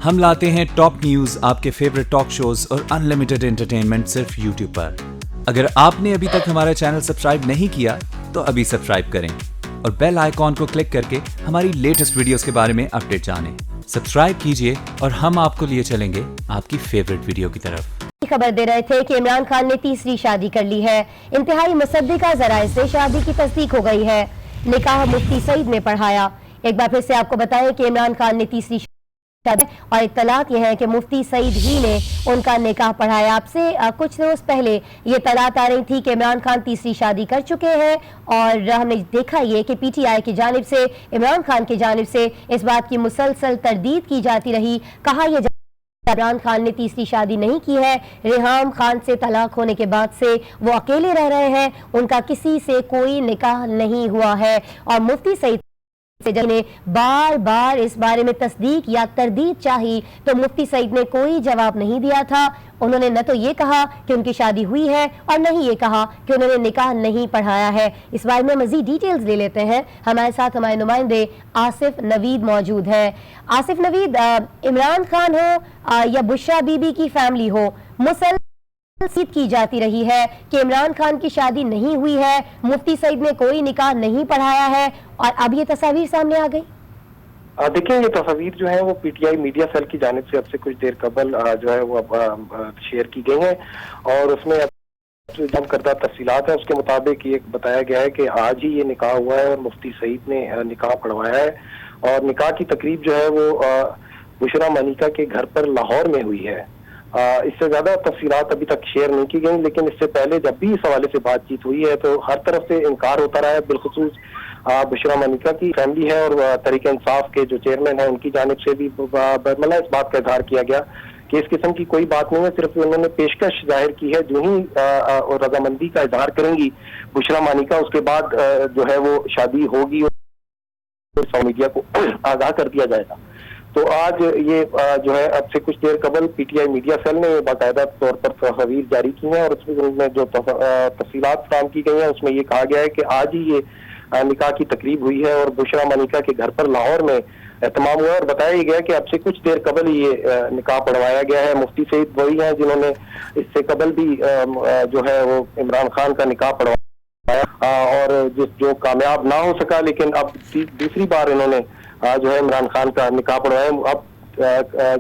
ہم لاتے ہیں ٹاپ نیوز، آپ کے فیوریٹ ٹاک شوز اور انلمیٹڈ انٹرٹینمنٹ صرف یوٹیوب پر۔ اگر آپ نے ابھی تک ہمارا چینل سبسکرائب نہیں کیا تو ابھی سبسکرائب کریں اور بیل آئیکن کو کلک کر کے ہماری لیٹسٹ ویڈیوز کے بارے میں اپڈیٹ جانیں۔ سبسکرائب کیجئے اور ہم آپ کو لیے چلیں گے آپ کی فیوریٹ ویڈیو کی طرف۔ خبر دے رہے تھے کہ عمران خان نے تیسری شادی کر لی ہے۔ انتہائی مصدقہ ذرائع سے شادی کی تصدیق ہو گئی ہے۔ نکاح مفتی سعید نے پڑھایا۔ ایک بار پھر سے آپ کو بتائیں کہ عمران خان نے تیسری شادی اور اطلاعات یہ ہے کہ مفتی سعید ہی نے ان کا نکاح پڑھایا۔ آپ سے کچھ روز پہلے یہ اطلاعات آ رہی تھی کہ عمران خان تیسری شادی کر چکے ہیں، اور ہم نے دیکھا یہ کہ پی ٹی آئی کی جانب سے، عمران خان کی جانب سے اس بات کی مسلسل تردید کی جاتی رہی۔ کہا یہ عمران خان نے تیسری شادی نہیں کی ہے، ریحام خان سے طلاق ہونے کے بعد سے وہ اکیلے رہ رہے ہیں، ان کا کسی سے کوئی نکاح نہیں ہوا ہے۔ اور مفتی سعید نے بار بار اس بارے میں تصدیق یا تردید چاہی تو مفتی سعید نے کوئی جواب نہیں دیا تھا۔ انہوں نے نہ تو یہ کہا کہ ان کی شادی ہوئی ہے اور نہ ہی یہ کہا کہ انہوں نے نکاح نہیں پڑھایا ہے۔ اس بارے میں مزید ڈیٹیلز لے لیتے ہیں۔ ہمارے ساتھ ہمارے نمائندے آصف نوید موجود ہیں۔ آصف نوید، عمران خان ہو یا بشرا بی بی کی فیملی ہو، مسلسل کی جاتی رہی ہے کہ عمران خان کی شادی نہیں ہوئی ہے، مفتی سعید نے کوئی نکاح نہیں پڑھایا ہے، اور اب یہ تصاویر سامنے آ گئی۔ دیکھیں، یہ تصاویر جو ہیں وہ P T I media cell کی جانب سے اب سے کچھ دیر قبل جو ہے وہ شیئر کی گئی ہیں، اور اس میں جم کردہ تفصیلات ہیں۔ اس کے مطابق یہ بتایا گیا ہے کہ آج ہی یہ نکاح ہوا ہے اور مفتی سعید نے نکاح پڑھوایا ہے، اور نکاح کی تقریب جو ہے وہ بشرا منیکا کے گھر پر لاہور میں ہوئی ہے۔ اس سے زیادہ تفصیلات ابھی تک شیئر نہیں کی گئی، لیکن اس سے پہلے جب بھی اس حوالے سے بات چیت ہوئی ہے تو ہر طرف سے انکار ہوتا رہا ہے، بالخصوص بشرا منیکا کی فیملی ہے اور تحریک انصاف کے جو چیئرمین ہیں ان کی جانب سے بھی برملا اس بات کا اظہار کیا گیا کہ اس قسم کی کوئی بات نہیں ہے، صرف انہوں نے پیشکش ظاہر کی ہے۔ جو ہی رضامندی کا اظہار کریں گی بشرا منیکا، اس کے بعد جو ہے وہ شادی ہوگی اور میڈیا کو آگاہ کر دیا جائے گا۔ تو آج یہ جو ہے اب سے کچھ دیر قبل P T I media cell نے باقاعدہ طور پر تصاویر جاری کی ہیں، اور اس میں جو تفصیلات فراہم کی گئی ہیں اس میں یہ کہا گیا ہے کہ آج ہی یہ نکاح کی تقریب ہوئی ہے اور بشرا منیکا کے گھر پر لاہور میں اہتمام ہوا، اور بتایا گیا کہ اب سے کچھ دیر قبل ہی یہ نکاح پڑھوایا گیا ہے۔ مفتی سعید وہی ہیں جنہوں نے اس سے قبل بھی جو ہے وہ عمران خان کا نکاح پڑھوایا، اور جو کامیاب نہ ہو سکا، لیکن اب دوسری بار انہوں نے جو ہے عمران خان کا نکاح پڑھوایا۔ اب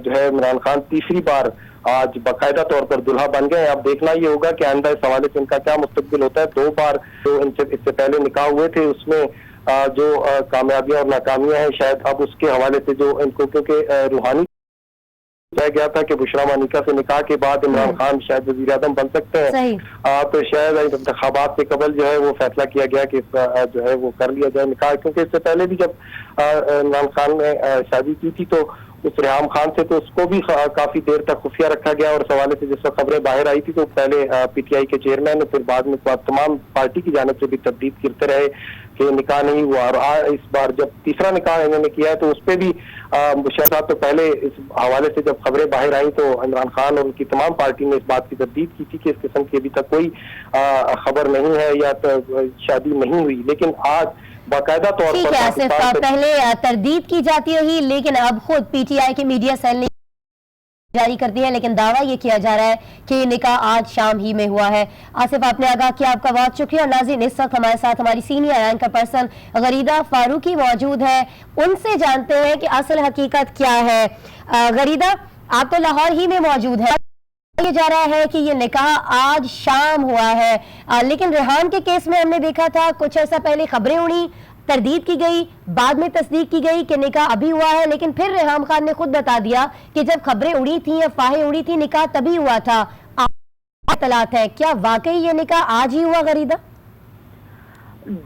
جو ہے عمران خان تیسری بار آج باقاعدہ طور پر دلہا بن گئے۔ اب دیکھنا یہ ہوگا کہ آئندہ اس حوالے سے ان کا کیا مستقبل ہوتا ہے۔ 2 بار جو اس سے پہلے نکاح ہوئے تھے اس میں جو کامیابیاں اور ناکامیاں ہیں، شاید اب اس کے حوالے سے جو ان کو، کیونکہ روحانی کہا گیا تھا کہ بشرا منیکا سے نکاح کے بعد عمران خان شاید وزیر اعظم بن سکتے ہیں، تو شاید انتخابات سے قبل جو ہے وہ فیصلہ کیا گیا کہ جو ہے وہ کر لیا جائے نکاح، کیونکہ اس سے پہلے بھی جب عمران خان نے شادی کی تھی تو اس ریحام خان سے تو اس کو بھی کافی دیر تک خفیہ رکھا گیا، اور اس حوالے سے جس وقت خبریں باہر آئی تھی تو پہلے پی ٹی آئی کے چیئرمین نے، پھر بعد میں تمام پارٹی کی جانب سے بھی تردید کرتے رہے کہ نکاح نہیں ہوا، اور اس بار جب تیسرا نکاح انہوں نے کیا ہے تو اس پہ بھی بشیر صاحب تو پہلے اس حوالے سے جب خبریں باہر آئیں تو عمران خان اور ان کی تمام پارٹی نے اس بات کی تردید کی تھی کہ اس قسم کی ابھی تک کوئی خبر نہیں ہے یا شادی نہیں ہوئی، لیکن آج باقاعدہ طور پر پہلے تردید کی جاتی رہی، لیکن اب خود پی ٹی آئی کے میڈیا سیل نے جاری کر دی ہے، لیکن دعویٰ یہ کیا جا رہا ہے کہ یہ نکاح آج شام ہی میں ہوا ہے۔ آصف، آپ نے آگاہ کیا، آپ کا بہت شکریہ۔ ناظرین، اس وقت ہمارے ساتھ ہماری senior anchor person Gharida Farooqi موجود ہے، ان سے جانتے ہیں کہ اصل حقیقت کیا ہے۔ غریدہ، آپ تو لاہور ہی میں موجود ہیں، یہ جا رہا ہے کہ یہ نکاح آج شام ہوا ہے، لیکن ریحان کے کیس میں ہم نے دیکھا تھا کچھ عرصہ پہلے خبریں اڑی، تردید کی گئی، بعد میں تصدیق کی گئی کہ نکاح ابھی ہوا ہے، لیکن پھر ریحام خان نے خود بتا دیا کہ جب خبریں اڑی تھیں، افواہیں اڑی تھیں، نکاح تبھی ہوا تھا۔ اطلاعات ہے، کیا واقعی یہ نکاح آج ہی ہوا غریدہ؟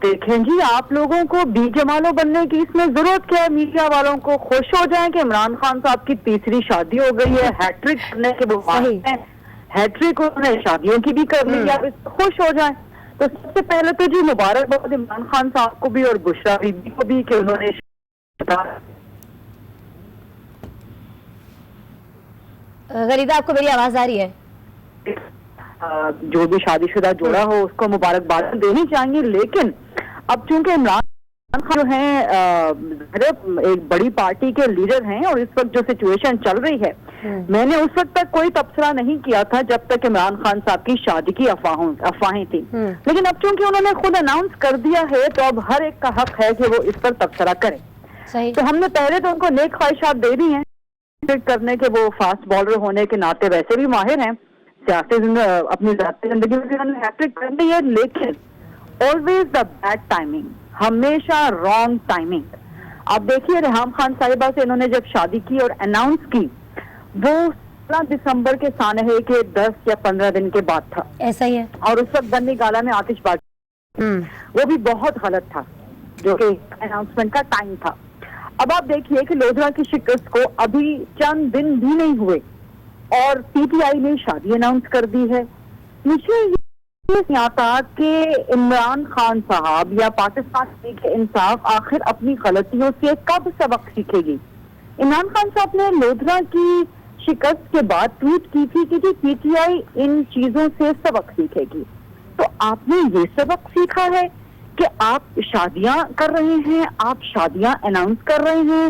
دیکھیں جی، آپ لوگوں کو بی جمالو بننے کی اس میں ضرورت کیا ہے؟ میڈیا والوں کو خوش ہو جائیں کہ عمران خان صاحب کی تیسری شادی ہو گئی ہے، ہیٹرک کرنے کے بعد ہیٹرک انہوں نے شادیوں کی بھی کر لی، آپ خوش ہو جائیں۔ تو سب سے پہلے تو جی مبارکباد عمران خان صاحب کو بھی اور بشرا بی بی کو بھی کہ انہوں نے غریدہ، آپ کو میری آواز آ رہی ہے؟ جو بھی شادی شدہ جوڑا ہو اس کو مبارکباد دینی چاہیے، لیکن اب چونکہ عمران جو ہیں ایک بڑی پارٹی کے لیڈر ہیں اور اس وقت جو سچویشن چل رہی ہے، میں نے اس وقت تک کوئی تبصرہ نہیں کیا تھا جب تک عمران خان صاحب کی شادی کی افواہیں تھیں، لیکن اب چونکہ انہوں نے خود اناؤنس کر دیا ہے تو اب ہر ایک کا حق ہے کہ وہ اس پر تبصرہ کرے۔ تو ہم نے پہلے تو ان کو نیک خواہشات دے دی ہیں کرنے کے، وہ فاسٹ بالر ہونے کے ناطے ویسے بھی ماہر ہیں، سیاسی اپنی ذاتی زندگی میں بھی انہوں نے ہیٹرک کر لی ہے، لیکن always the bad timing، ہمیشہ رانگ ٹائمنگ۔ آپ دیکھیے ریحام خان صاحبہ سے انہوں نے جب شادی کی اور اناؤنس کی، وہ 16 دسمبر کے سانحے کے 10 یا 15 دن کے بعد تھا، ایسا ہی ہے، اور اس وقت بنی گالا میں آتش بازی وہ بھی بہت غلط تھا، جو کہ اناؤنسمنٹ کا ٹائم تھا۔ اب آپ دیکھیے کہ لودھرا کی شکست کو ابھی چند دن بھی نہیں ہوئے اور پی ٹی آئی نے شادی اناؤنس کر دی ہے۔ مجھے یہ آتا کہ عمران خان صاحب یا پاکستان تحریک انصاف آخر اپنی غلطیوں سے کب سبق سیکھے گی؟ عمران خان صاحب نے لودھرا کی شکست کے بعد ٹویٹ کی تھی کہ پی ٹی آئی ان چیزوں سے سبق سیکھے گی، تو آپ نے یہ سبق سیکھا ہے کہ آپ شادیاں کر رہے ہیں، آپ شادیاں اناؤنس کر رہے ہیں،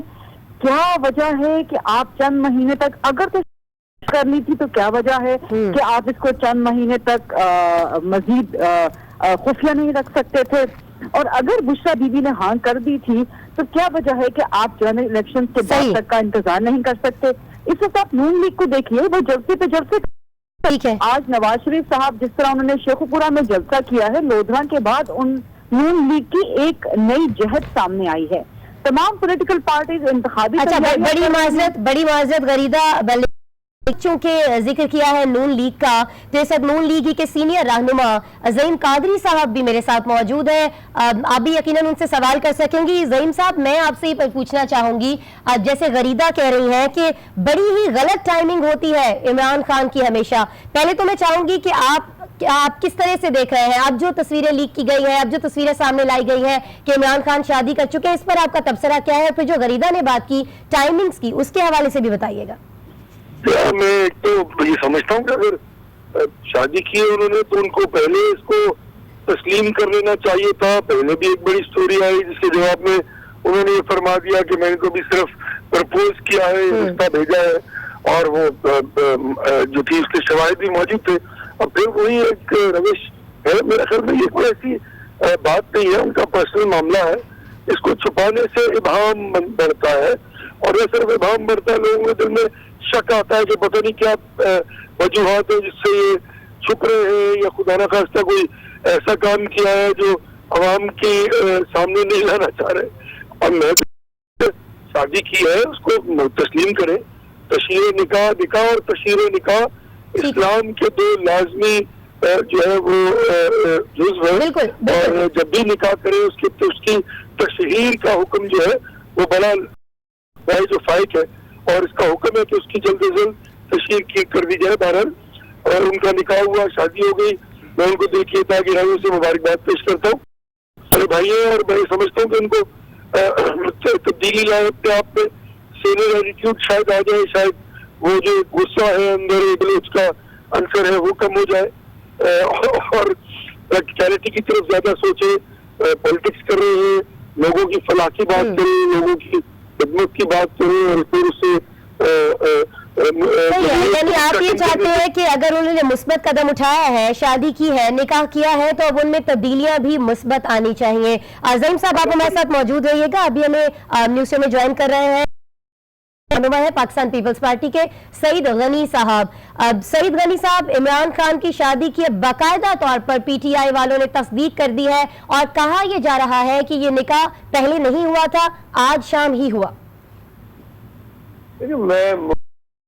کیا وجہ ہے کہ آپ چند مہینے تک اگر تو کرنی تھی تو کیا وجہ ہے کہ آپ اس کو چند مہینے تک مزید خفیہ نہیں رکھ سکتے تھے؟ اور اگر بشرا بی بی نے ہاں کر دی تھی تو کیا وجہ ہے کہ آپ جنرل الیکشن کے بعد تک کا انتظار نہیں کر سکتے؟ اس وقت آپ نون لیگ کو دیکھیے، وہ جلسے پہ جلسے ٹھیک ہے، آج نواز شریف صاحب جس طرح انہوں نے شیخوپورہ میں جلسہ کیا ہے، لودھرا کے بعد ان نون لیگ کی ایک نئی جہت سامنے آئی ہے۔ تمام پولیٹیکل پارٹیز انتخابی بڑی معذرت غریدہ، چونکہ ذکر کیا ہے نون لیگ کا، تو اس وقت نون لیگ کے سینئر رہنما زعیم قادری صاحب بھی میرے ساتھ موجود ہیں، آپ بھی یقیناً ان سے سوال کر سکیں گی۔ زعیم صاحب، میں آپ سے یہ پوچھنا چاہوں گی، جیسے غریدہ کہہ رہی ہیں کہ بڑی ہی غلط ٹائمنگ ہوتی ہے عمران خان کی ہمیشہ، پہلے تو میں چاہوں گی کہ آپ کس طرح سے دیکھ رہے ہیں؟ اب جو تصویریں لیک کی گئی ہیں، اب جو تصویریں سامنے لائی گئی ہیں کہ عمران خان شادی کر چکے ہیں، اس پر آپ کا تبصرہ کیا ہے؟ پھر جو غریدہ نے بات کی ٹائمنگز کی، اس کے حوالے سے بھی بتائیے گا۔ میں ایک تو یہ سمجھتا ہوں کہ اگر شادی کی ہے انہوں نے تو ان کو پہلے اس کو تسلیم کر لینا چاہیے تھا۔ پہلے بھی ایک بڑی سٹوری آئی جس کے جواب میں انہوں نے یہ فرما دیا کہ میں نے تو بھی صرف پرپوز کیا ہے، رشتہ بھیجا ہے، اور وہ جو تھی اس کے شواہد بھی موجود تھے۔ اور پھر وہی ایک روش ہے، میرے خیال میں یہ کوئی ایسی بات نہیں ہے، ان کا پرسنل معاملہ ہے، اس کو چھپانے سے ابہام بڑھتا ہے، اور یہ صرف ابہام بڑھتا ہے، لوگوں کے دل میں شک آتا ہے کہ پتہ نہیں کیا وجوہات ہیں جس سے یہ چھپ رہے ہیں، یا خدا نہ خواستہ کوئی ایسا کام کیا ہے جو عوام کے سامنے نہیں لانا چاہ رہے۔ اور میں شادی کی ہے اس کو تسلیم کریں۔ تشہیر نکاح اور تشہیر نکاح اسلام کے دو لازمی جو ہے وہ جزو ہے، اور جب بھی نکاح کرے اس کی تشہیر کا حکم جو ہے وہ بڑا جو فائق ہے، اور اس کا حکم ہے کہ اس کی جلد از جلد تشہیر کر دی جائے۔ بہرحال اور ان کا نکاح ہوا، شادی ہو گئی، میں ان کو دل کی تھا کہ سے مبارکباد پیش کرتا ہوں، میرے بھائی ہیں، اور میں سمجھتا ہوں کہ ان کو تبدیلی لائے اپنے آپ میں، سینئر ایٹیٹیوڈ شاید آ جائے، شاید وہ جو غصہ ہے اندر بلوچ کا عنصر ہے وہ کم ہو جائے، اور پریکٹیکلٹی کی طرف زیادہ سوچے۔ پولیٹکس کر رہے ہیں، لوگوں کی فلاح کی بات کریں، لوگوں کی خدمت کی بات کریں، اور پھر اسے یعنی آپ یہ چاہتے ہیں کہ اگر انہوں نے مثبت قدم اٹھایا ہے، شادی کی ہے، نکاح کیا ہے، تو اب ان میں تبدیلیاں بھی مثبت آنی چاہیے۔ زعیم صاحب، آپ ہمارے ساتھ موجود رہیے گا، ابھی ہمیں نیوز شو میں جوائن کر رہے ہیں رہنما ہے پاکستان پیپلز پارٹی کے سعید غنی صاحب۔ سعید غنی صاحب، عمران خان کی شادی کی باقاعدہ طور پر پی ٹی آئی والوں نے تصدیق کر دی ہے، اور کہا یہ جا رہا ہے کہ یہ نکاح پہلے نہیں ہوا تھا، آج شام ہی ہوا۔ میں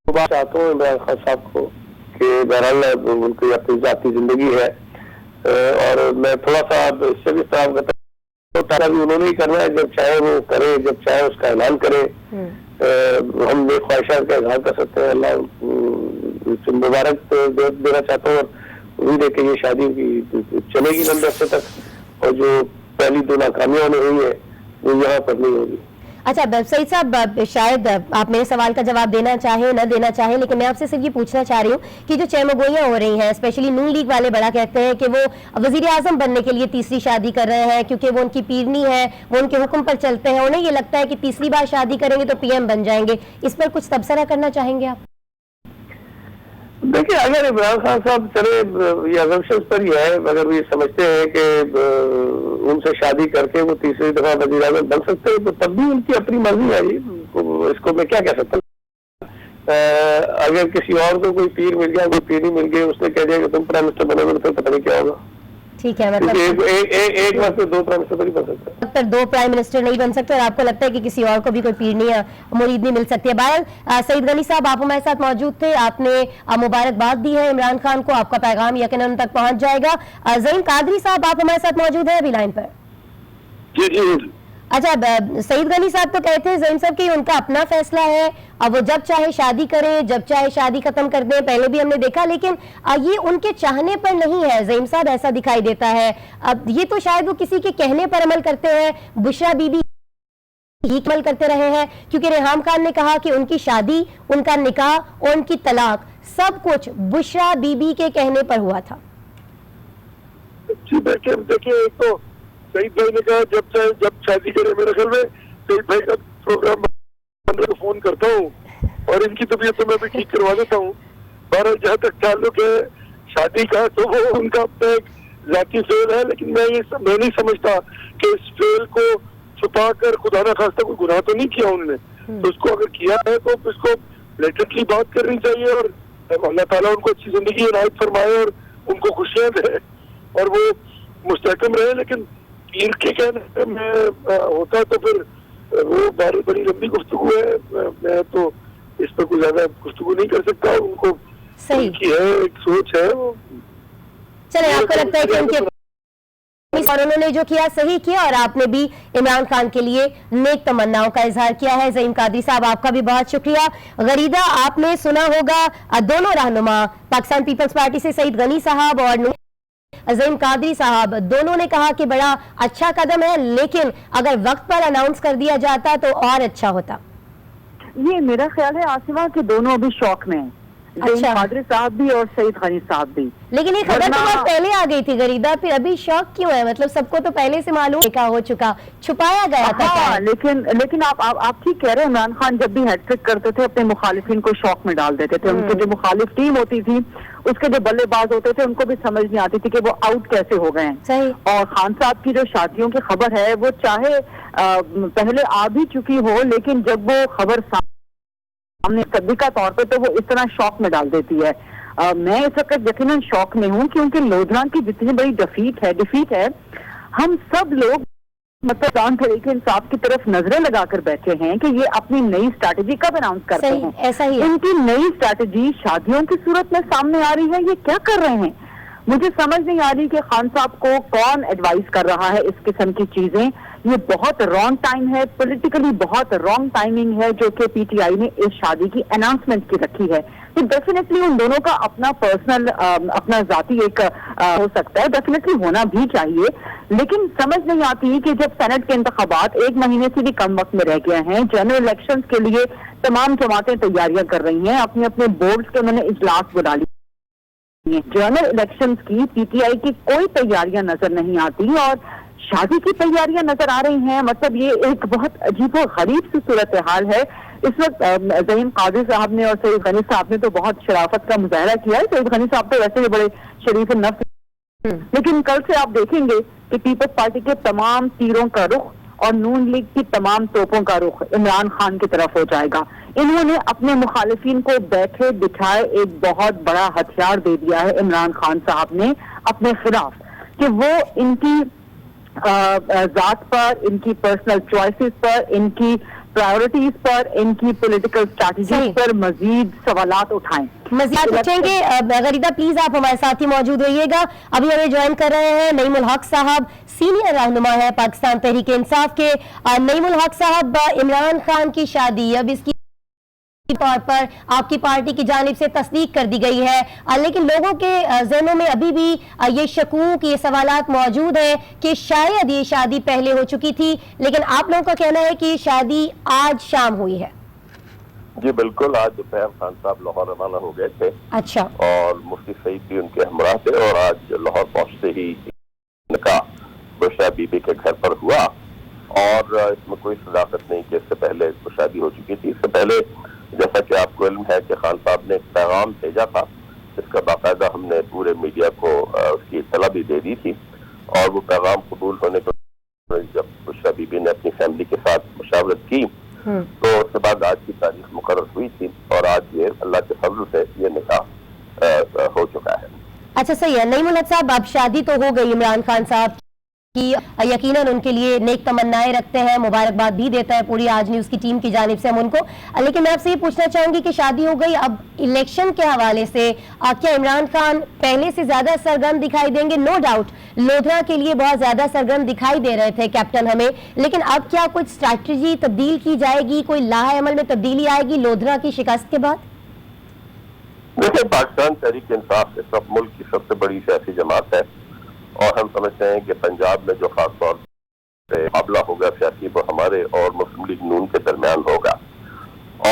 چاہتا ہوں عمران خان صاحب کو کہ بہرحال ان کی اپنی ذاتی زندگی ہے، اور میں تھوڑا سا اس سے بھی استعمال کرتا ہوں، بھی انہوں نے ہی کرنا ہے، جب چاہے وہ کرے، جب چاہے اس کا اعلان کرے۔ ہم نیک خواہشات کا اظہار کر سکتے ہیں، اللہ مبارک دینا چاہتا ہوں، اور امید ہے کہ یہ شادی چلے گی لمبے عرصے تک، اور جو پہلی دو ناکامیاں ہوئی ہے وہ یہاں پر نہیں ہوگی۔ अच्छा सईद साहब, शायद आप मेरे सवाल का जवाब देना चाहे न देना चाहे, लेकिन मैं आपसे सिर्फ ये पूछना चाह रही हूँ कि जो चहमगोइयाँ हो रही हैं, स्पेशली नून लीग वाले बड़ा कहते हैं कि वो वजीर आजम बनने के लिए तीसरी शादी कर रहे हैं क्योंकि वो उनकी पीरनी है, वो उनके हुक्म पर चलते हैं, उन्हें ये लगता है कि तीसरी बार शादी करेंगे तो पीएम बन जाएंगे। इस पर कुछ तबसरा करना चाहेंगे आप? देखिए, अगर इमरान खान साहब चले ये अजम्पशंस पर ही है, अगर वो ये समझते हैं कि उनसे शादी करके वो तीसरी दफा वज़ीर आज़म बन सकते हैं तो तब भी उनकी अपनी मर्जी है। इसको मैं क्या कह सकता हूँ। अगर किसी और को कोई पीर मिल गया, कोई पीरी मिल गई, उसने कह दिया कि तुम प्राइम मिनिस्टर बनोगे तो फिर पता नहीं क्या होगा। ठीक है, मतलब एक वक्त दो प्राइम मिनिस्टर नहीं बन सकते, पर दो प्राइम मिनिस्टर नहीं बन सकते और आपको लगता है कि किसी और को भी कोई पीरनी या मुरीदनी मिल सकती है। बहरहाल सईद गनी साहब, आप हमारे साथ मौजूद थे, आपने मुबारकबाद दी है इमरान खान को, आपका पैगाम यकीनन तक पहुंच जाएगा। ज़हीम कादरी साहब, आप हमारे साथ मौजूद है अभी लाइन पर? जी जी। अच्छा, सईद गनी साहब तो कहते हैं ज़हीम साहब कि उनका अपना फैसला है, अब वो जब चाहे शादी करें, जब चाहे शादी खत्म कर दें, पहले भी हमने देखा, लेकिन ये उनके चाहने पर नहीं है ज़हीम साहब, ऐसा दिखाई देता है। अब ये तो शायद वो किसी के कहने पर अमल करते हैं, बुशरा बीबी ही अमल करते रहे हैं, क्योंकि रेहाम खान ने कहा कि उनकी शादी, उनका निकाह और उनकी तलाक सब कुछ बुशरा बीबी के कहने पर हुआ था। जी देखिए, एक तो सईद भाई ने कहा जब शादी करे, मेरे ख्याल में सईद भाई का प्रोग्राम को फोन करता हूँ और इनकी तबीयत तो मैं भी ठीक करवा देता हूँ। बहरहाल जहाँ तक ताल्लुक है शादी का, तो वो उनका अपना एक जाती फेल है, लेकिन मैं नहीं समझता कि इस फेल को छुपा कर खुदा ना खास्ता कोई गुनाह तो नहीं किया उन्होंने। तो उसको अगर किया है तो इसको ब्लेटेंटली बात करनी चाहिए और अल्लाह ताला उनको अच्छी जिंदगी इनायत फरमाए और उनको खुशियां दे और वो मुस्तहकम रहे। लेकिन पीर के कहने में होता तो फिर वो बड़ी लंबी गुफ्तगू है, मैं तो इस पर कोई ज्यादा गुफ्तगू नहीं कर सकता। उनको सही की है, एक सोच है। चले, आपको लगता है कि उनके और उन्होंने जो किया सही किया और आपने भी इमरान खान के लिए नेक तमन्नाओं का इजहार किया है। ज़हीम कादरी साहब, आपका भी बहुत शुक्रिया। गरीदा, आपने सुना होगा दोनों रहनुमा पाकिस्तान पीपल्स पार्टी से सईद गनी साहब और ज़हीम कादरी साहब, दोनों ने कहा कि बड़ा अच्छा कदम है, लेकिन अगर वक्त पर अनाउंस कर दिया जाता तो और अच्छा होता। ये मेरा ख्याल है आसिमा कि दोनों अभी शौक में हैं, ज़हीम कादरी साहब भी और सईद गनी साहब भी। लेकिन ये खबर तो बहुत पहले आ गई थी गरीदा, फिर अभी शौक क्यों है? मतलब सबको तो पहले से मालूम क्या हो चुका, छुपाया गया था। हाँ, लेकिन आप ठीक कह रहे हैं। इमरान खान जब भी हैट्रिक करते थे अपने मुखालिफिन को शौक में डाल देते थे। उनकी जो मुखालिफ टीम होती थी, उसके जो बल्लेबाज होते थे, उनको भी समझ नहीं आती थी कि वो आउट कैसे हो गए हैं। सही। और खान साहब की जो शादियों की खबर है, वो चाहे पहले आ भी चुकी हो, लेकिन जब वो खबर सामने सदीका तौर पे, तो वो इस तरह शौक में डाल देती है। मैं इस वक्त यकीनन शौक में हूँ, क्योंकि लोधरा की जितनी बड़ी डिफीट है, हम सब लोग मतलब जान तरीके इंसाफ की तरफ नजरें लगाकर बैठे हैं कि ये अपनी नई स्ट्रैटेजी कब अनाउंस करते हैं। ऐसा ही है। इनकी नई स्ट्रैटेजी शादियों की सूरत में सामने आ रही है, ये क्या कर रहे हैं? मुझे समझ नहीं आ रही कि खान साहब को कौन एडवाइस कर रहा है इस किस्म की चीजें। ये बहुत रॉन्ग टाइम है, पॉलिटिकली बहुत रॉन्ग टाइमिंग है जो कि पीटीआई ने इस शादी की अनाउंसमेंट की रखी है। तो डेफिनेटली उन दोनों का अपना पर्सनल अपना जाती एक हो सकता है, डेफिनेटली होना भी चाहिए, लेकिन समझ नहीं आती कि जब सेनेट के इंतखाबात 1 महीने से भी कम वक्त में रह गए हैं, जनरल इलेक्शंस के लिए तमाम जमातें तैयारियां कर रही हैं, अपने अपने बोर्ड्स के उन्होंने इजलास बुला लिए, जनरल इलेक्शंस की पीटीआई की कोई तैयारियां नजर नहीं आती और शादी की तैयारियां नजर आ रही हैं। मतलब ये एक बहुत अजीबो गरीब सी सूरत हाल है। इस वक्त ज़हीम कादरी साहब ने और सईद गनी साहब ने तो बहुत शराफत का मुजाहरा किया है। सईद गनी साहब तो वैसे भी बड़े शरीफ नफ्स, लेकिन कल से आप देखेंगे कि पीपल्स पार्टी के तमाम तीरों का रुख और नून लीग की तमाम तोपों का रुख इमरान खान की तरफ हो जाएगा। इन्होंने अपने मुखालिफिन को बैठे बिठाए एक बहुत बड़ा हथियार दे दिया है इमरान खान साहब ने अपने खिलाफ, कि वो इनकी जात पर, इनकी पर्सनल चॉइसेस पर, इनकी प्रायोरिटीज पर, इनकी पॉलिटिकल स्ट्रैटेजीज पर मजीद सवालात उठाएं। मजीद पूछेंगे। गरीदा, प्लीज आप हमारे साथ ही मौजूद रहिएगा। अभी हमें ज्वाइन कर रहे हैं नईमुल हक साहब, सीनियर रहनुमा है पाकिस्तान तहरीक इंसाफ के। नईमुल हक साहब, इमरान खान की शादी अब इसकी طور پر آپ کی پارٹی کی جانب سے تصدیق کر دی گئی ہے، لیکن لوگوں کے ذہنوں میں ابھی بھی یہ شکوک، یہ سوالات موجود ہیں کہ شاید یہ شادی پہلے ہو چکی تھی، لیکن آپ لوگوں کا کہنا ہے کہ شادی آج شام ہوئی ہے۔ جی بالکل، آج دوپہر خان صاحب لاہور روانہ ہو گئے تھے، اچھا، اور مفتی سعید بھی ان کے ہمراہ تھے، اور آج لاہور پہنچتے ہی نکاح بشرا بی بی کے گھر پر ہوا، اور اس میں کوئی صداقت نہیں کہ اس سے پہلے شادی ہو چکی تھی۔ اس سے پہلے جیسا کہ آپ کو علم ہے کہ خان صاحب نے ایک پیغام بھیجا تھا، اس کا باقاعدہ ہم نے پورے میڈیا کو اس کی اطلاع بھی دے دی تھی، اور وہ پیغام قبول ہونے کے جب بشرا بی بی نے اپنی فیملی کے ساتھ مشاورت کی تو اس کے بعد آج کی تاریخ مقرر ہوئی تھی، اور آج یہ اللہ کے فضل سے یہ نکاح ہو چکا ہے۔ اچھا صحیح ہے نعیم الحق صاحب، اب شادی تو ہو گئی عمران خان صاحب کی، یقیناً ان کے لیے نیک تمنائیں رکھتے ہیں، مبارکباد بھی دیتا ہے پوری آج نیوز کی ٹیم کی جانب سے ہم ان کو، لیکن میں آپ سے یہ پوچھنا چاہوں گی کہ شادی ہو گئی، اب الیکشن کے حوالے سے کیا عمران خان پہلے سے زیادہ سرگرم دکھائی دیں گے؟ نو ڈاؤٹ لودھرا کے لیے بہت زیادہ سرگرم دکھائی دے رہے تھے کیپٹن ہمیں، لیکن اب کیا کچھ اسٹریٹجی تبدیل کی جائے گی، کوئی لاہ عمل میں تبدیلی آئے گی لودھرا کی شکست کے بعد؟ دیکھیں، پاکستان تحریک انصاف اس وقت ملک کی سب سے بڑی سیاسی جماعت ہے، اور ہم سمجھتے ہیں کہ پنجاب میں جو خاص طور سے مقابلہ ہوگا سیاسی وہ ہمارے اور مسلم لیگ نون کے درمیان ہوگا،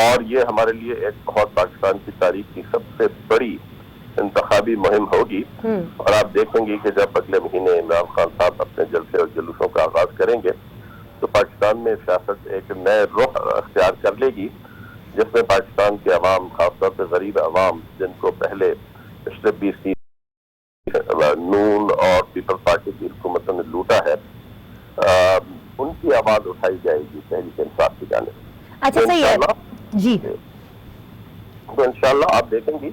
اور یہ ہمارے لیے ایک بہت پاکستان کی تاریخ کی سب سے بڑی انتخابی مہم ہوگی، اور آپ دیکھیں گے کہ جب اگلے مہینے عمران خان صاحب اپنے جلسے اور جلوسوں کا آغاز کریں گے تو پاکستان میں سیاست ایک نئے رخ اختیار کر لے گی، جس میں پاکستان کے عوام، خاص طور پہ غریب عوام جن کو پہلے پچھلے 20 نون اور پیپل پارٹی کی حکومتوں نے لوٹا ہے، ان کی آواز اٹھائی جائے گی تحریک انصاف کی جانب۔ اچھا صحیح ہے جی، تو انشاءاللہ آپ دیکھیں گی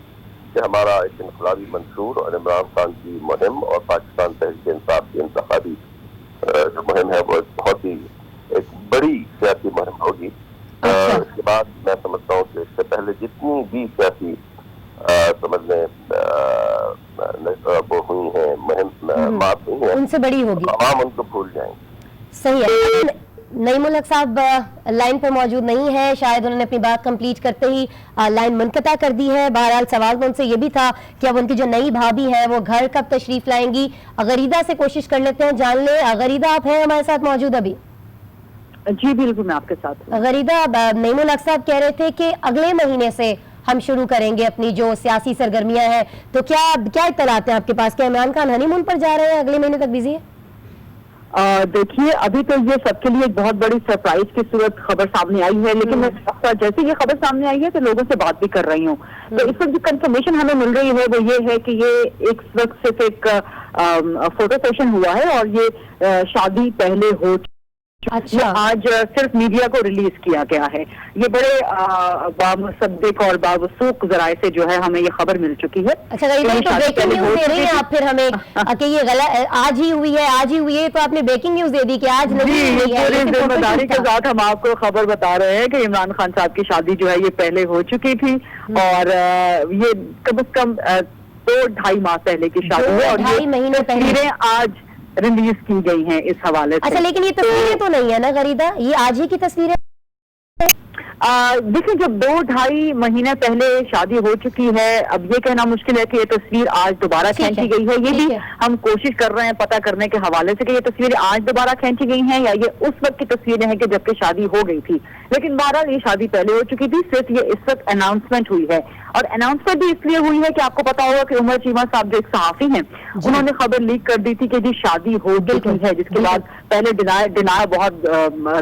کہ ہمارا ایک انقلابی منشور اور عمران خان کی مہم اور پاکستان تحریک انصاف کی انتخابی جو مہم ہے وہ بہت ہی ایک بڑی سیاسی مہم ہوگی۔ اس کے بعد میں سمجھتا ہوں کہ اس سے پہلے جتنی بھی سیاسی سمجھنے وہ ہوئی ہیں مہمات ہوئی ہیں، ان سے بڑی ہوگی، عوام ان کو بھول جائیں گے۔ صحیح ہے نعیم الحق صاحب لائن پر موجود نہیں ہے، شاید انہوں نے اپنی بات کمپلیٹ کرتے ہی لائن منقطع کر دی ہے۔ بہرحال سوال ان سے یہ بھی تھا کہ اب ان کی جو نئی بھابھی ہے وہ گھر کب تشریف لائیں گی؟ غریدہ سے کوشش کر لیتے ہیں جان لیں۔ غریدہ آپ ہیں ہمارے ساتھ موجود ابھی؟ جی بالکل، میں آپ کے ساتھ۔ غریدہ، نعیم الحق صاحب کہہ رہے تھے کہ اگلے مہینے سے ہم شروع کریں گے اپنی جو سیاسی سرگرمیاں ہیں، تو کیا اطلاعات ہیں آپ کے پاس؟ کیا عمران خان ہنی مون پر جا رہے ہیں، اگلے مہینے تک بزی ہے؟ دیکھیے، ابھی تو یہ سب کے لیے ایک بہت بڑی سرپرائز کی صورت خبر سامنے آئی ہے، لیکن میں جیسے یہ خبر سامنے آئی ہے تو لوگوں سے بات بھی کر رہی ہوں، تو اس وقت جو کنفرمیشن ہمیں مل رہی ہے وہ یہ ہے کہ یہ ایک وقت صرف ایک فوٹو سیشن ہوا ہے، اور یہ شادی پہلے ہو آج صرف میڈیا کو ریلیز کیا گیا ہے۔ یہ بڑے بامصدق اور باوثوق ذرائع سے جو ہے ہمیں یہ خبر مل چکی ہے۔ اچھا بریکنگ نیوز دے رہی ہیں آپ پھر ہمیں کہ یہ غلط آج ہی ہوئی ہے، تو آپ نے بریکنگ نیوز دے دی کہ آج نہیں ہوئی ہے۔ پوری ذمہ داری کے ساتھ ہم آپ کو خبر بتا رہے ہیں کہ عمران خان صاحب کی شادی جو ہے یہ پہلے ہو چکی تھی، اور یہ کم از کم 2-2.5 ماہ پہلے کی شادی ہے، اور یہ تصویریں آج ریلیز کی گئی ہیں اس حوالے سے۔ اچھا، لیکن یہ تصویریں تو نہیں ہے نا غریدہ، یہ آج ہی کی تصویریں؟ دیکھیں، جب 2-2.5 مہینے پہلے شادی ہو چکی ہے، اب یہ کہنا مشکل ہے کہ یہ تصویر آج دوبارہ کھینچی گئی ہے۔ یہ بھی ہم کوشش کر رہے ہیں پتہ کرنے کے حوالے سے کہ یہ تصویریں آج دوبارہ کھینچی گئی ہیں یا یہ اس وقت کی تصویریں ہیں کہ جب کہ شادی ہو گئی تھی، لیکن بہرحال یہ شادی پہلے ہو چکی تھی، صرف یہ اس وقت اناؤنسمنٹ ہوئی ہے، اور اناؤنسمنٹ بھی اس لیے ہوئی ہے کہ آپ کو پتا ہوگا کہ عمر چیمہ صاحب جو ایک صحافی ہیں انہوں نے خبر لیک کر دی تھی کہ جی شادی ہو چکی ہے، جس کے بعد پہلے ڈینائر بہت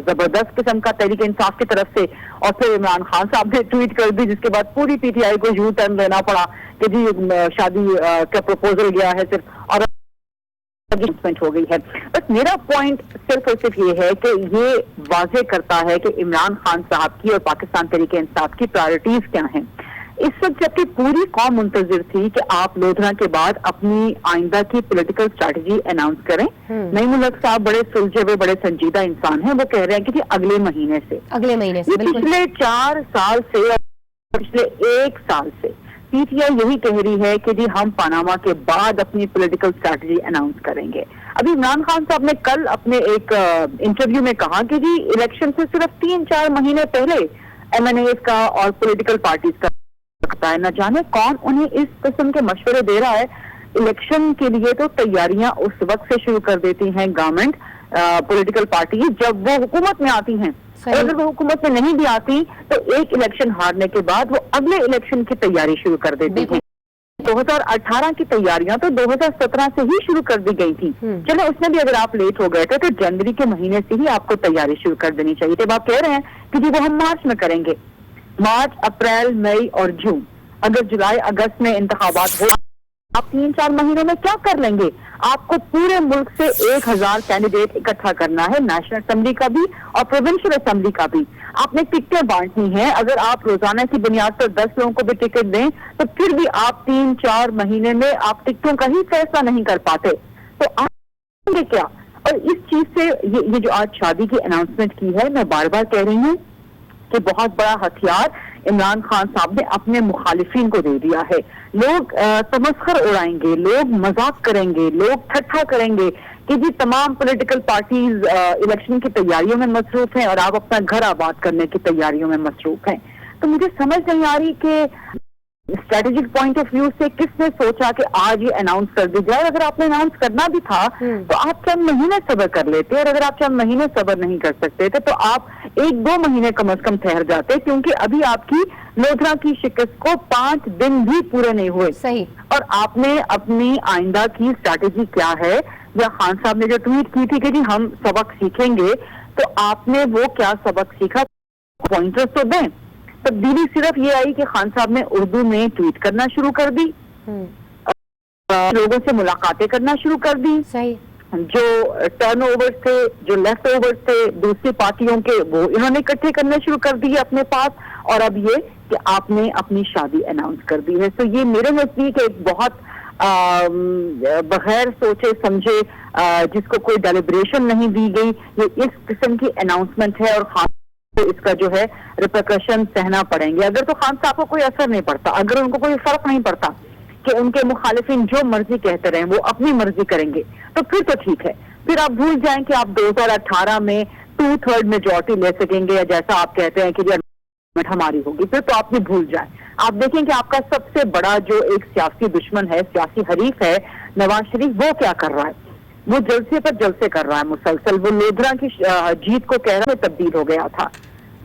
زبردست قسم کا تحریک انصاف کی طرف سے، اور پھر عمران خان صاحب نے ٹویٹ کر دی، جس کے بعد پوری پی ٹی آئی کو یو ٹرن لینا پڑا کہ جی شادی کا پروپوزل گیا ہے صرف، اور ہو گئی ہے۔ بس میرا پوائنٹ صرف اور صرف یہ ہے کہ یہ واضح کرتا ہے کہ عمران خان صاحب کی اور پاکستان تحریک انصاف کی پرائرٹیز کیا ہیں۔ اس وقت جبکہ پوری قوم منتظر تھی کہ آپ لودھرا کے بعد اپنی آئندہ کی پولیٹیکل اسٹریٹجی اناؤنس کریں، نعیم الحق صاحب بڑے سلجھے ہوئے بڑے سنجیدہ انسان ہیں، وہ کہہ رہے ہیں کہ جی اگلے مہینے سے پچھلے 4 سال سے، پچھلے 1 سال سے پی ٹی آئی یہی کہہ رہی ہے کہ جی ہم پاناما کے بعد اپنی پولیٹیکل اسٹریٹجی اناؤنس کریں گے۔ ابھی عمران خان صاحب نے کل اپنے ایک انٹرویو میں کہا کہ جی الیکشن سے صرف 3-4 مہینے پہلے MNAs का और पॉलिटिकल पार्टीज का लगता है। न जाने कौन उन्हें इस किस्म के मशवरे दे रहा है। इलेक्शन के लिए तो तैयारियां उस वक्त से शुरू कर देती हैं गवर्नमेंट, पॉलिटिकल पार्टी जब वो हुकूमत में आती हैं, और अगर वो हुकूमत में नहीं भी आती तो एक इलेक्शन हारने के बाद वो अगले इलेक्शन की तैयारी शुरू कर देती हैं। 2018 की तैयारियां तो 2017 से ही शुरू कर दी गई थी। चलो उसमें भी अगर आप लेट हो गए थे तो जनवरी के महीने से ही आपको तैयारी शुरू कर देनी चाहिए थी। अब आप कह रहे हैं कि जी वो हम मार्च में करेंगे। मार्च, अप्रैल, मई और जून, अगर जुलाई अगस्त में इंतखाबात हो, आप 3-4 महीनों में क्या कर लेंगे? आपको पूरे मुल्क से 1000 कैंडिडेट इकट्ठा करना है, नेशनल असेंबली का भी और प्रोविंशियल असेंबली का भी। आपने टिकटें बांटनी है। अगर आप रोजाना की बुनियाद पर 10 लोगों को भी टिकट दें तो फिर भी आप 3-4 महीने में आप टिकटों का ही फैसला नहीं कर पाते, तो आप करेंगे क्या? और इस चीज से ये जो आज शादी की अनाउंसमेंट की है, मैं बार बार कह रही हूँ कि बहुत बड़ा हथियार इमरान खान साहब ने अपने मुखालिफिन को दे दिया है। लोग तमस्खर उड़ाएंगे, लोग मजाक करेंगे, लोग ठट्ठा करेंगे कि जी तमाम पॉलिटिकल पार्टीज इलेक्शन की तैयारियों में मसरूफ हैं और आप अपना घर आबाद करने की तैयारियों में मसरूफ हैं। तो मुझे समझ नहीं आ रही कि स्ट्रेटेजिक पॉइंट ऑफ व्यू से किसने सोचा कि आज ये अनाउंस कर दी जाए। अगर आपने अनाउंस करना भी था तो आप चंद महीने सब्र कर लेते, और अगर आप चंद महीने सब्र नहीं कर सकते थे तो आप 1-2 महीने कम से कम ठहर जाते, क्योंकि अभी आपकी लोधरा की शिकस्त को 5 दिन भी पूरे नहीं हुए। सही। और आपने अपनी आइंदा की स्ट्रैटेजी क्या है? या खान साहब ने जो ट्वीट की थी कि जी हम सबक सीखेंगे, तो आपने वो क्या सबक सीखा? पॉइंटर्स तो दें। तब्दीली सिर्फ ये आई कि खान साहब ने उर्दू में ट्वीट करना शुरू कर दी, लोगों से मुलाकातें करना शुरू कर दी। सही। जो टर्न ओवर थे, जो लेफ्ट ओवर थे दूसरी पार्टियों के, वो इन्होंने इकट्ठे करने शुरू कर दिए अपने पास। और अब ये कि आपने अपनी शादी अनाउंस कर दी है। तो ये मेरे नजदीक एक बहुत बगैर सोचे समझे, जिसको कोई डेलिब्रेशन नहीं दी गई, ये इस किस्म की अनाउंसमेंट है। और खान तो इसका जो है रिपरकशन सहना पड़ेंगे। अगर तो खान साहब को कोई असर नहीं पड़ता, अगर उनको कोई फर्क नहीं पड़ता कि उनके मुखालिफिन जो मर्जी कहते रहे, वो अपनी मर्जी करेंगे, तो फिर तो ठीक है। फिर आप भूल जाएं कि आप 2018 में 2/3 मेजॉरिटी ले सकेंगे, या जैसा आप कहते हैं कि गवर्नमेंट हमारी होगी, फिर तो आप भी भूल जाएं। आप देखें कि आपका सबसे बड़ा जो एक सियासी दुश्मन है, सियासी हरीफ है, नवाज शरीफ, वो क्या कर रहा है? वो जलसे पर जलसे कर रहा है मुसलसल। वो लोधरा की जीत को कह रहा है तब्दील हो गया था।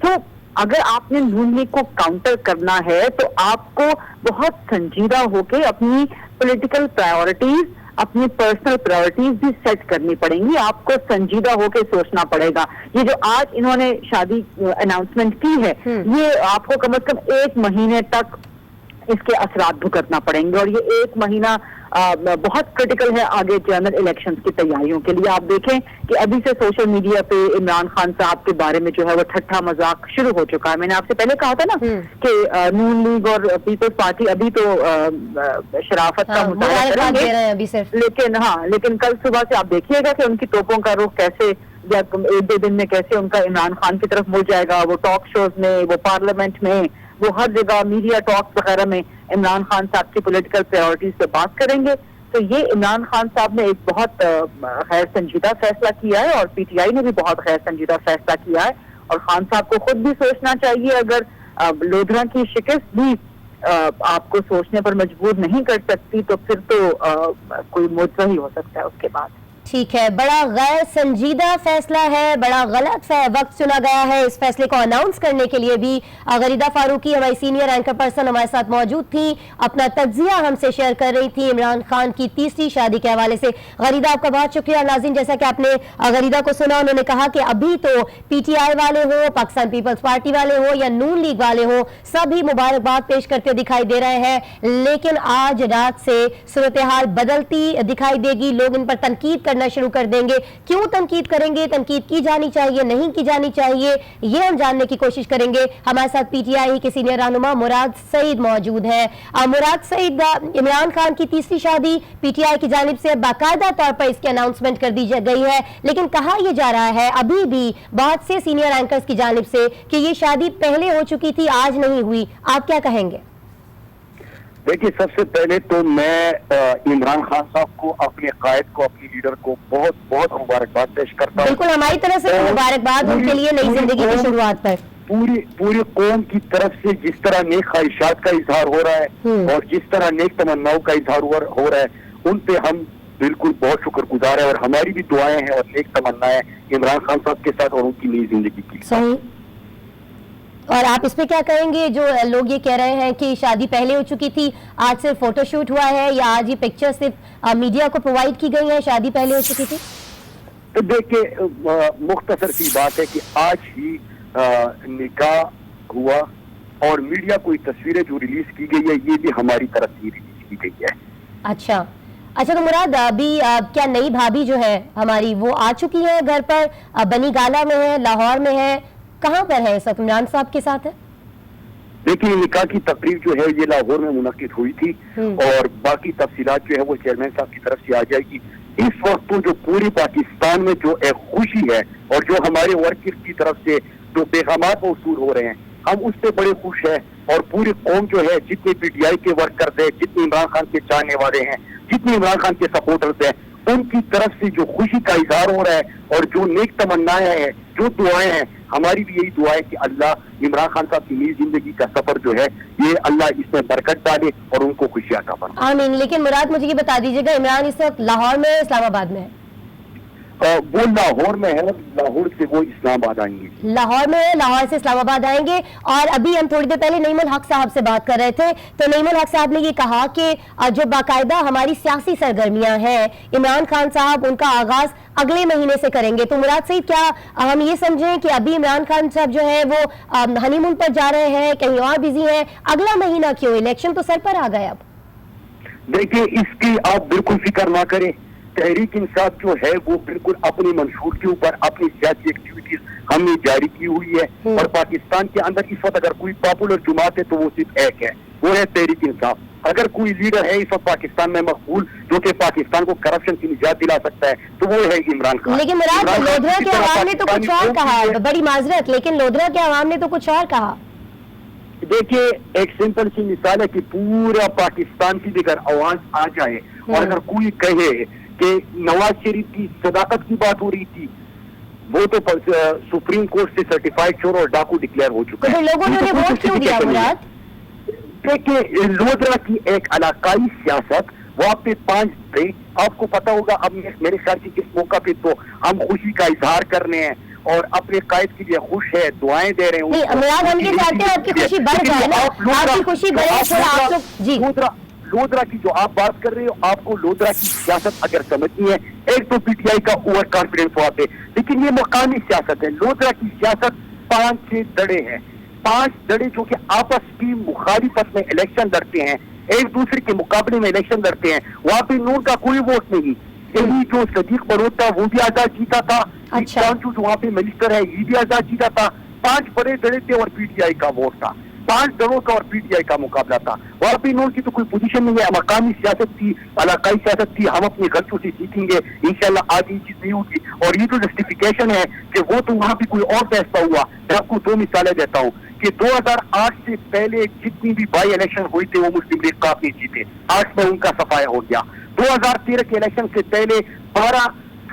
तो अगर आपने नून लीग को काउंटर करना है तो आपको बहुत संजीदा होकर अपनी पॉलिटिकल प्रायोरिटीज, अपनी पर्सनल प्रायोरिटीज भी सेट करनी पड़ेंगी। आपको संजीदा होकर सोचना पड़ेगा। ये जो आज इन्होंने शादी अनाउंसमेंट की है, ये आपको कम से कम 1 महीने तक इसके असरात भुगतना पड़ेंगे। और ये 1 महीना बहुत क्रिटिकल है आगे जनरल इलेक्शंस की तैयारियों के लिए। आप देखें कि अभी से सोशल मीडिया पे इमरान खान साहब के बारे में जो है वो ठट्ठा मजाक शुरू हो चुका है। मैंने आपसे पहले कहा था ना कि नून लीग और पीपल्स पार्टी अभी तो शराफत का मुताला करेंगे, लेकिन कल सुबह से आप देखिएगा कि उनकी तोपों का रुख कैसे, या 1-2 दिन में कैसे उनका इमरान खान की तरफ मुड़ जाएगा। वो टॉक शोज में, वो पार्लियामेंट में, वो हर जगह मीडिया टॉक वगैरह में इमरान खान साहब की पॉलिटिकल प्रायोरिटीज पे बात करेंगे। तो ये इमरान खान साहब ने एक बहुत गैर संजीदा फैसला किया है, और पीटीआई ने भी बहुत गैर संजीदा फैसला किया है। और खान साहब को खुद भी सोचना चाहिए। अगर लोधरा की शिकस्त भी आपको सोचने पर मजबूर नहीं कर सकती, तो फिर तो कोई मोर्चा ही हो सकता है उसके बाद। ठीक है, बड़ा गैर संजीदा फैसला है, बड़ा गलत वक्त चुना गया है इस फैसले को अनाउंस करने के लिए भी। गरीदा फारूकी हमारी सीनियर एंकर पर्सन हमारे साथ मौजूद थी, अपना तज्जिया हमसे शेयर कर रही थी इमरान खान की तीसरी शादी के हवाले से। गरीदा आपका बहुत शुक्रिया। नाज़रीन, जैसा कि आपने गरीदा को सुना, उन्होंने कहा कि अभी तो पीटीआई वाले हो, पाकिस्तान पीपल्स पार्टी वाले हो या नून लीग वाले हो, सभी मुबारकबाद पेश करते दिखाई दे रहे हैं, लेकिन आज रात से सूरत हाल बदलती दिखाई देगी। लोग इन पर तनकीद करना शुरू कर देंगे। क्यों तनकीद करेंगे? तनकीद की जानी चाहिए, नहीं की जानी चाहिए, ये हम जानने की कोशिश करेंगे। हमारे साथ पीटीआई के सीनियर रहनुमा मुराद सईद मौजूद है। मुराद सईद, इमरान खान की तीसरी शादी पीटीआई की जानिब से बाकायदा तौर पर इसकी अनाउंसमेंट कर दी गई है, लेकिन कहा यह जा रहा है अभी भी बहुत से सीनियर एंकर्स की जानिब से कि ये शादी पहले हो चुकी थी, आज नहीं हुई। आप क्या कहेंगे? देखिए, सबसे पहले तो मैं इमरान खान साहब को, अपने कायद को, अपनी लीडर को बहुत बहुत मुबारकबाद पेश करता हूँ। बिल्कुल, हमारी तरफ से मुबारकबाद उनके लिए नई जिंदगी की शुरुआत पर। पूरी कौम की तरफ से जिस तरह नेक ख्वाहिशात का इजहार हो रहा है और जिस तरह नेक तमन्नाओं का इजहार हो रहा है, उन पे हम बिल्कुल बहुत शुक्रगुजार है और हमारी भी दुआएं हैं और नेक तमन्नाएं इमरान खान साहब के साथ और उनकी नई जिंदगी की। सही। और आप इस पे क्या कहेंगे जो लोग ये कह रहे हैं कि शादी पहले हो चुकी थी, आज सिर्फ फोटोशूट हुआ है, या आज ये पिक्चर सिर्फ मीडिया को प्रोवाइड की गई है, शादी पहले हो चुकी थी? तो देखिए, मुख्तसर सी बात है कि आज ही निकाह हुआ और मीडिया को तस्वीरें जो रिलीज की गई है ये भी हमारी तरफ से रिलीज की गई है। अच्छा, तो मुराद अभी क्या नई भाभी जो है हमारी वो आ चुकी है घर पर? बनी गाला में है, लाहौर में है, कहाँ पर है इस वक्त? इमरान साहब के साथ है? देखिए, निकाह की तकरीब जो है ये लाहौर में मुनक्किद हुई थी और बाकी तफसीलात जो है वो चेयरमैन साहब की तरफ से आ जाएगी। इस वक्त तो जो पूरी पाकिस्तान में जो एक खुशी है और जो हमारे वर्कर्स की तरफ से जो पैगामात मौसूल हो रहे हैं, हम उस पर बड़े खुश हैं और पूरी कौम जो है, जितने पीटीआई के वर्कर्स हैं, जितने इमरान खान के चाहने वाले हैं, जितने इमरान खान के सपोर्टर्स हैं, उनकी तरफ से जो खुशी का इजहार हो रहा है और जो नेक तमन्नाएं हैं, जो दुआएं हैं, हमारी भी यही दुआ है कि अल्लाह इमरान खान साहब की नई जिंदगी का सफर जो है ये अल्लाह इसमें बरकत डाले और उनको खुशियां अता फरमाए। आमीन। लेकिन मुराद मुझे ये बता दीजिएगा, इमरान इस वक्त लाहौर में है, इस्लामाबाद में है? वो लाहौर में है, लाहौर से वो इस्लामाबाद आएंगे। लाहौर में है, लाहौर से इस्लामाबाद आएंगे। और अभी हम थोड़ी देर पहले नईमुल हक साहब से बात कर रहे थे, तो नईमुल हक साहब ने ये कहा कि जो बाकायदा हमारी सियासी सरगर्मियां हैं, इमरान खान साहब उनका आगाज अगले महीने से करेंगे। तो मुराद सईद, क्या हम ये समझें कि अभी इमरान खान साहब जो है वो हनीमून पर जा रहे हैं, कहीं और बिजी हैं? अगला महीना क्यों? इलेक्शन तो सर पर आ गए। अब देखिए, इसकी आप बिल्कुल फिक्र ना करें। तहरीक इंसाफ जो है वो बिल्कुल अपनी मंशूर के ऊपर अपनी सियासी एक्टिविटीज हमने जारी की हुई है और पाकिस्तान के अंदर इस वक्त अगर कोई पॉपुलर जुमात है तो वो सिर्फ एक है, वो है तहरीक इंसाफ। अगर कोई लीडर है इस वक्त पाकिस्तान में मकबूल जो कि पाकिस्तान को करप्शन की निजात दिला सकता है तो वो है इमरान खान। लेकिन मुराद, लोधरा के अवाम ने तो कुछ और कहा, बड़ी माजरत, लेकिन लोधरा के अवाम ने तो कुछ और कहा। देखिए, एक सिंपल सी मिसाल है कि पूरा पाकिस्तान की भी अगर आवाज आ जाए और अगर कोई कहे कि नवाज शरीफ की सदाकत की बात हो रही थी, वो तो सुप्रीम कोर्ट से सर्टिफाइड चोर और डाकू डिक्लेयर हो चुका है। लोगों ने वोट क्यों दिया मुराद? देखिए, लोधरा की एक इलाकाई सियासत, वहाँ पे 5 थे, आपको पता होगा। अब मेरे ख्याल से इस मौका पे तो हम खुशी का इजहार कर रहे हैं और अपने कायद के लिए खुश है, दुआएं दे रहे हैं। मुराद, हम ये चाहते हैं आपकी खुशी बढ़ जाए ना, आपकी खुशी बढ़े थोड़ा आप लोग। जी, लोधरा की जो आप बात कर रहे हो, आपको लोधरा की सियासत अगर समझनी है, एक तो पीटीआई का ओवर कॉन्फिडेंस हुआ थे, लेकिन ये मकामी सियासत है। लोधरा की सियासत 5-6 दड़े हैं, 5 दड़े जो कि आपस की मुखालिफत में इलेक्शन लड़ते हैं, एक दूसरे के मुकाबले में इलेक्शन लड़ते हैं। वहाँ पे नून का कोई वोट नहीं। यही जो सदीक बरोता वो भी आजाद जीता था, जो वहाँ पे मिनिस्टर है ये भी आजाद जीता था। 5 बड़े दड़े थे और पीटीआई का वोट था, 5 दलों का और पीटीआई का मुकाबला था। वहाँ पे इन्हों की तो कोई पोजीशन नहीं है, मकामी सियासत थी, इलाकाई सियासत थी। हम अपनी गलतियों से सीखेंगे, इंशाल्लाह आगे ये चीज नहीं होगी। और ये जो जस्टिफिकेशन है कि वो तो वहाँ पे कोई और फैसला हुआ, मैं आपको 2 मिसालें देता हूँ कि 2008 से पहले जितनी भी बाई इलेक्शन हुई थे वो मुस्लिम लीग का अपने जीते, 8 में उनका सफाया हो गया। 2013 के इलेक्शन से पहले 12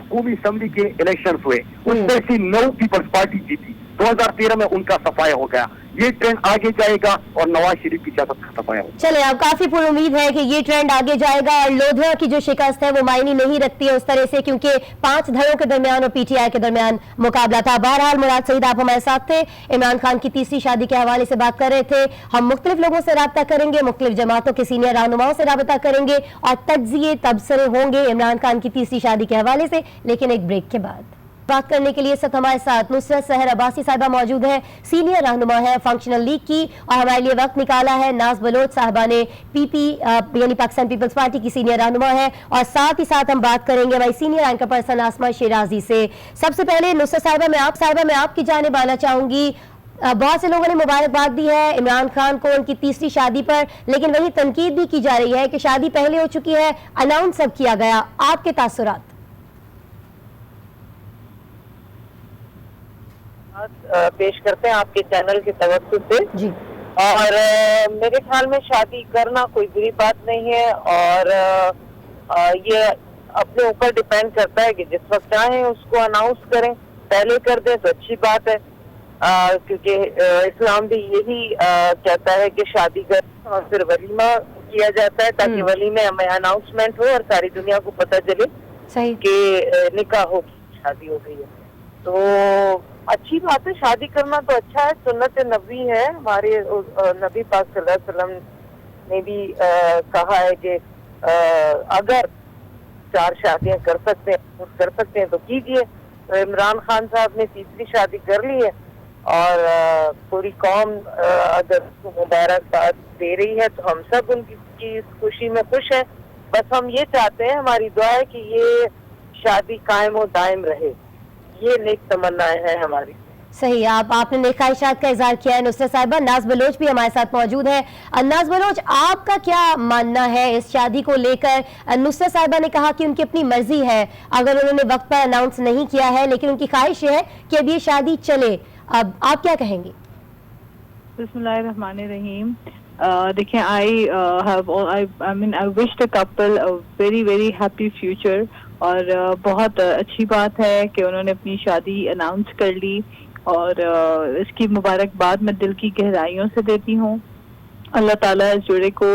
कौमी असम्बली के इलेक्शन हुए, उसमें से 9 पीपल्स पार्टी जीती। 2013 में उनका सफाया हो गया। ये ट्रेंड आगे जाएगा और नवाज शरीफ की सियासत का सफाया होगा। चले, अब काफी पूरी उम्मीद है कि ये ट्रेंड आगे जाएगा और लोधरा की जो शिकस्त है वो मायने नहीं रखती है उस तरह से, क्योंकि 5 धड़ों के दरमियान और पीटीआई के दरमियान मुकाबला था। बहरहाल मुराद सईद, आप हमारे साथ थे, इमरान खान की तीसरी शादी के हवाले से बात कर रहे थे। हम मुख्तलिफ लोगों से राब्ता करेंगे, मुख्तलिफ जमातों के सीनियर रहनुमाओं से राब्ता करेंगे और तज्जिए तबसरे होंगे इमरान खान की तीसरी शादी के हवाले से, लेकिन एक ब्रेक के बाद। बात करने के लिए सब हमारे साथ नुसरत सहर अब्बासी साहिबा मौजूद है, सीनियर रहनुमा है फंक्शनल लीग की, और हमारे लिए वक्त निकाला है नाज बलोच साहिबा ने, पीपी यानी पाकिस्तान पीपल्स पार्टी की सीनियर रहनुमा है। और साथ ही साथ हम बात करेंगे हमारी सीनियर एंकर पर्सन आसमा शिराजी से। सबसे पहले नुसरत साहिबा, मैं आपकी जानिब आना चाहूंगी। बहुत से लोगों ने मुबारकबाद दी है इमरान खान को उनकी तीसरी शादी पर, लेकिन वही तनकीद भी की जा रही है कि शादी पहले हो चुकी है, अनाउंस सब किया गया। आपके तासुरात? पेश करते हैं आपके चैनल के तवज्जुह से जी। और मेरे ख्याल में शादी करना कोई बुरी बात नहीं है और ये अपने ऊपर डिपेंड करता है कि जिस वक्त चाहें उसको अनाउंस करें, पहले कर दें तो अच्छी बात है। کیونکہ اسلام بھی یہی کہتا ہے کہ شادی کر اور پھر ولیمہ کیا جاتا ہے تاکہ ولیمے میں اناؤنسمنٹ ہو اور ساری دنیا کو پتہ چلے کہ نکاح ہو شادی ہو گئی ہے. تو اچھی بات ہے, شادی کرنا تو اچھا ہے, سنت نبی ہے. ہمارے نبی پاک صلی اللہ علیہ وسلم نے بھی کہا ہے کہ اگر 4 شادیاں کر سکتے ہیں تو کیجیے. تو عمران خان صاحب نے تیسری شادی کر لی ہے اور پوری قوم اگر مبارکباد دے رہی ہے تو ہم سب ان کی اس خوشی میں خوش ہیں. بس ہم یہ چاہتے ہیں, ہماری دعا ہے کہ یہ شادی قائم و دائم رہے. یہ نیک تمنائیں ہیں ہماری. صحیح, آپ نے نیک خواہشات کا اظہار کیا ہے. نصرت صاحبہ, ناز بلوچ بھی ہمارے ساتھ موجود ہے. ناز بلوچ, آپ کا کیا ماننا ہے اس شادی کو لے کر؟ نصرت صاحبہ نے کہا کہ ان کی اپنی مرضی ہے, اگر انہوں نے وقت پر اناؤنس نہیں کیا ہے, لیکن ان کی خواہش ہے کہ اب یہ شادی چلے. اب آپ کیا کہیں گے؟ بسم اللہ الرحمن الرحیم. دیکھیں, I wish the couple a very very happy future. اور بہت اچھی بات ہے کہ انہوں نے اپنی شادی اناؤنس کر لی, اور اس کی مبارکباد میں دل کی گہرائیوں سے دیتی ہوں. اللہ تعالیٰ اس جوڑے کو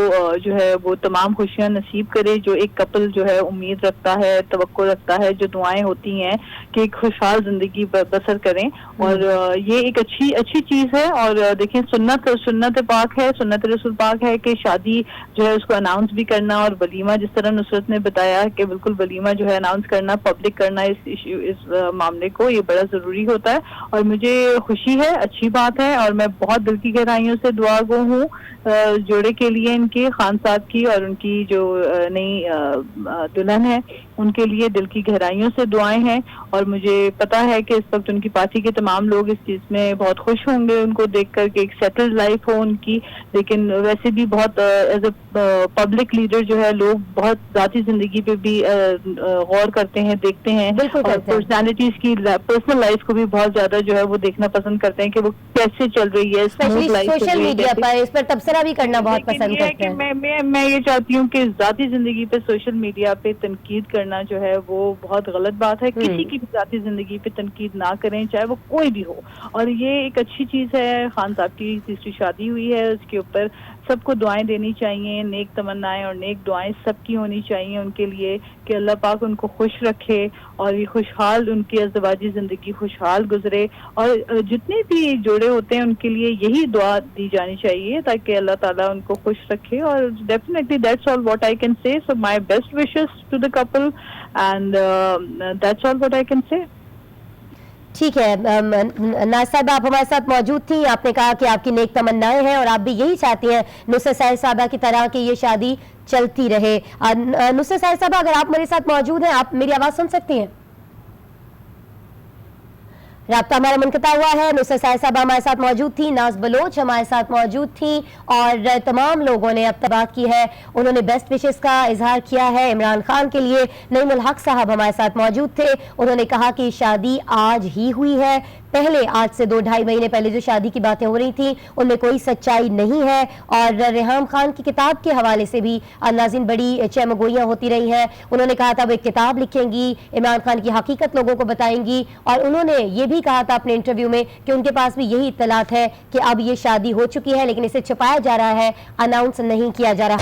جو ہے وہ تمام خوشیاں نصیب کرے جو ایک کپل جو ہے امید رکھتا ہے, توقع رکھتا ہے, جو دعائیں ہوتی ہیں کہ ایک خوشحال زندگی بسر کریں. اور یہ ایک اچھی چیز ہے. اور دیکھیں, سنت پاک ہے, سنت رسول پاک ہے کہ شادی جو ہے اس کو اناؤنس بھی کرنا, اور ولیمہ جس طرح نصرت نے بتایا کہ بالکل ولیمہ جو ہے اناؤنس کرنا, پبلک کرنا اس معاملے کو, یہ بڑا ضروری ہوتا ہے. اور مجھے خوشی ہے, اچھی بات ہے, اور میں بہت دل کی گہرائیوں سے دعا گو ہوں جوڑے کے لیے, ان کے خان صاحب کی اور ان کی جو نئی دلہن ہے ان کے لیے دل کی گہرائیوں سے دعائیں ہیں. اور مجھے پتا ہے کہ اس وقت ان کی پارٹی کے تمام لوگ اس چیز میں بہت خوش ہوں گے ان کو دیکھ کر کہ ایک سیٹلڈ لائف ہو ان کی. لیکن ویسے بھی بہت ایز اے پبلک لیڈر جو ہے لوگ بہت ذاتی زندگی پہ بھی غور کرتے ہیں, دیکھتے ہیں, اور پرسنالٹیز کی پرسنل لائف کو بھی بہت زیادہ جو ہے وہ دیکھنا پسند کرتے ہیں کہ وہ کیسے چل رہی ہے, سوشل میڈیا پر اس پر تبصرہ بھی کرنا بہت پسند کرتے ہیں. میں یہ چاہتی ہوں کہ ذاتی زندگی پہ سوشل میڈیا پہ تنقید کرنا جو ہے وہ بہت غلط بات ہے. کسی کی بھی ذاتی زندگی پہ تنقید نہ کریں, چاہے وہ کوئی بھی ہو. اور یہ ایک اچھی چیز ہے, خان صاحب کی تیسری شادی ہوئی ہے, اس کے اوپر سب کو دعائیں دینی چاہیے, نیک تمنائیں اور نیک دعائیں سب کی ہونی چاہیے ان کے لیے کہ اللہ پاک ان کو خوش رکھے اور یہ خوشحال ان کی ازدواجی زندگی خوشحال گزرے. اور جتنے بھی جوڑے ہوتے ہیں ان کے لیے یہی دعا دی جانی چاہیے تاکہ اللہ تعالیٰ ان کو خوش رکھے. اور definitely that's all what I can say. So my best wishes to the couple and that's all what I can say. ٹھیک ہے, ناز صاحبہ آپ ہمارے ساتھ موجود تھیں, آپ نے کہا کہ آپ کی نیک تمنائیں ہیں اور آپ بھی یہی چاہتی ہیں نصرت صاحبہ کی طرح کہ یہ شادی چلتی رہے. نصرت صاحبہ, اگر آپ میرے ساتھ موجود ہیں, آپ میری آواز سن سکتی ہیں؟ رابطہ ہمارا منقطع ہوا ہے. نصرت صاحبہ ہمارے ساتھ موجود تھی, ناز بلوچ ہمارے ساتھ موجود تھیں, اور تمام لوگوں نے اب تک بات کی ہے. انہوں نے بیسٹ وشز کا اظہار کیا ہے عمران خان کے لیے. نعیم الحق صاحب ہمارے ساتھ موجود تھے, انہوں نے کہا کہ شادی آج ہی ہوئی ہے, پہلے آج سے 2-2.5 مہینے پہلے جو شادی کی باتیں ہو رہی تھیں ان میں کوئی سچائی نہیں ہے. اور ریحام خان کی کتاب کے حوالے سے بھی ناظرین بڑی چہمگوئیاں ہوتی رہی ہیں. انہوں نے کہا تھا وہ ایک کتاب لکھیں گی, عمران خان کی حقیقت لوگوں کو بتائیں گی, اور انہوں نے یہ بھی کہا تھا اپنے انٹرویو میں کہ ان کے پاس بھی یہی اطلاعات ہے کہ اب یہ شادی ہو چکی ہے, لیکن اسے چھپایا جا رہا ہے, اناؤنس نہیں کیا جا رہا.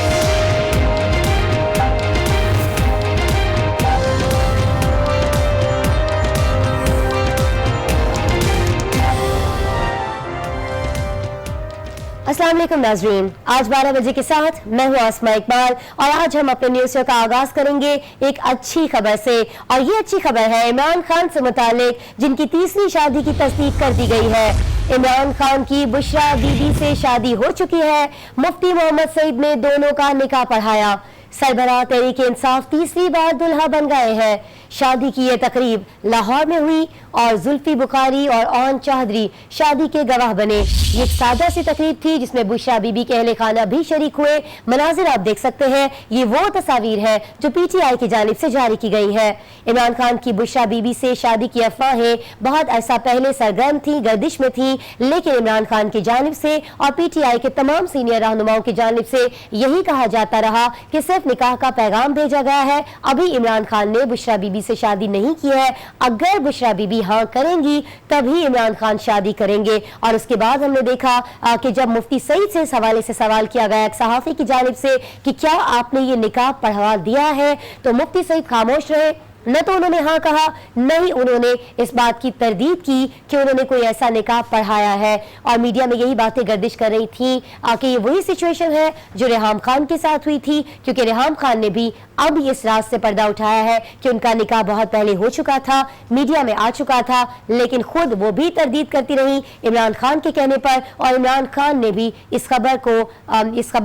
السلام علیکم ناظرین, آج 12 بجے کے ساتھ میں ہوں آسماء اقبال, اور آج ہم اپنے نیوز شو کا آغاز کریں گے ایک اچھی خبر سے. اور یہ اچھی خبر ہے عمران خان سے متعلق, جن کی تیسری شادی کی تصدیق کر دی گئی ہے. عمران خان کی بشرا بی بی سے شادی ہو چکی ہے. مفتی محمد سعید نے دونوں کا نکاح پڑھایا. سربراہ تحریک انصاف تیسری بار دلہا بن گئے ہیں. شادی کی یہ تقریب لاہور میں ہوئی اور زلفی بخاری اور اون چوہدری شادی کے گواہ بنے. یہ ایک سادہ سی تقریب تھی جس میں بشرا بی بی کے اہل خانہ بھی شریک ہوئے. مناظر آپ دیکھ سکتے ہیں, یہ وہ تصاویر ہے جو پی ٹی آئی کی جانب سے جاری کی گئی ہے. عمران خان کی بشرا بی بی سے شادی کی افواہیں بہت عرصہ پہلے سرگرم تھیں, گردش میں تھیں, لیکن عمران خان کی جانب سے اور پی ٹی آئی کے تمام سینئر رہنماؤں کی جانب سے یہی کہا جاتا رہا کہ صرف सिर्फ निकाह का पैगाम भेजा गया है। अभी इमरान खान ने बुशरा बीबी से शादी नहीं की है। अगर बुशरा बीबी हाँ करेंगी तभी इमरान खान शादी करेंगे। और उसके बाद हमने देखा कि जब मुफ्ती सईद से इस हवाले से सवाल किया गया एक सहाफ़ी की जानिब से कि क्या आपने ये निकाह पढ़वा दिया है, तो मुफ्ती सईद खामोश रहे। न तो उन्होंने हाँ कहा, न ही उन्होंने इस बात की तरदीद की कि उन्होंने कोई ऐसा निकाह पढ़ाया है। और मीडिया में यही बातें गर्दिश कर रही थी कि ये वही सिचुएशन है जो रेहाम खान के साथ हुई थी, क्योंकि रेहाम खान ने भी अब इस राज से पर्दा उठाया है कि उनका निकाह बहुत पहले हो चुका था, मीडिया में आ चुका था, लेकिन खुद वो भी तरदीद करती रही इमरान खान के कहने पर। और इमरान खान ने भी इस खबर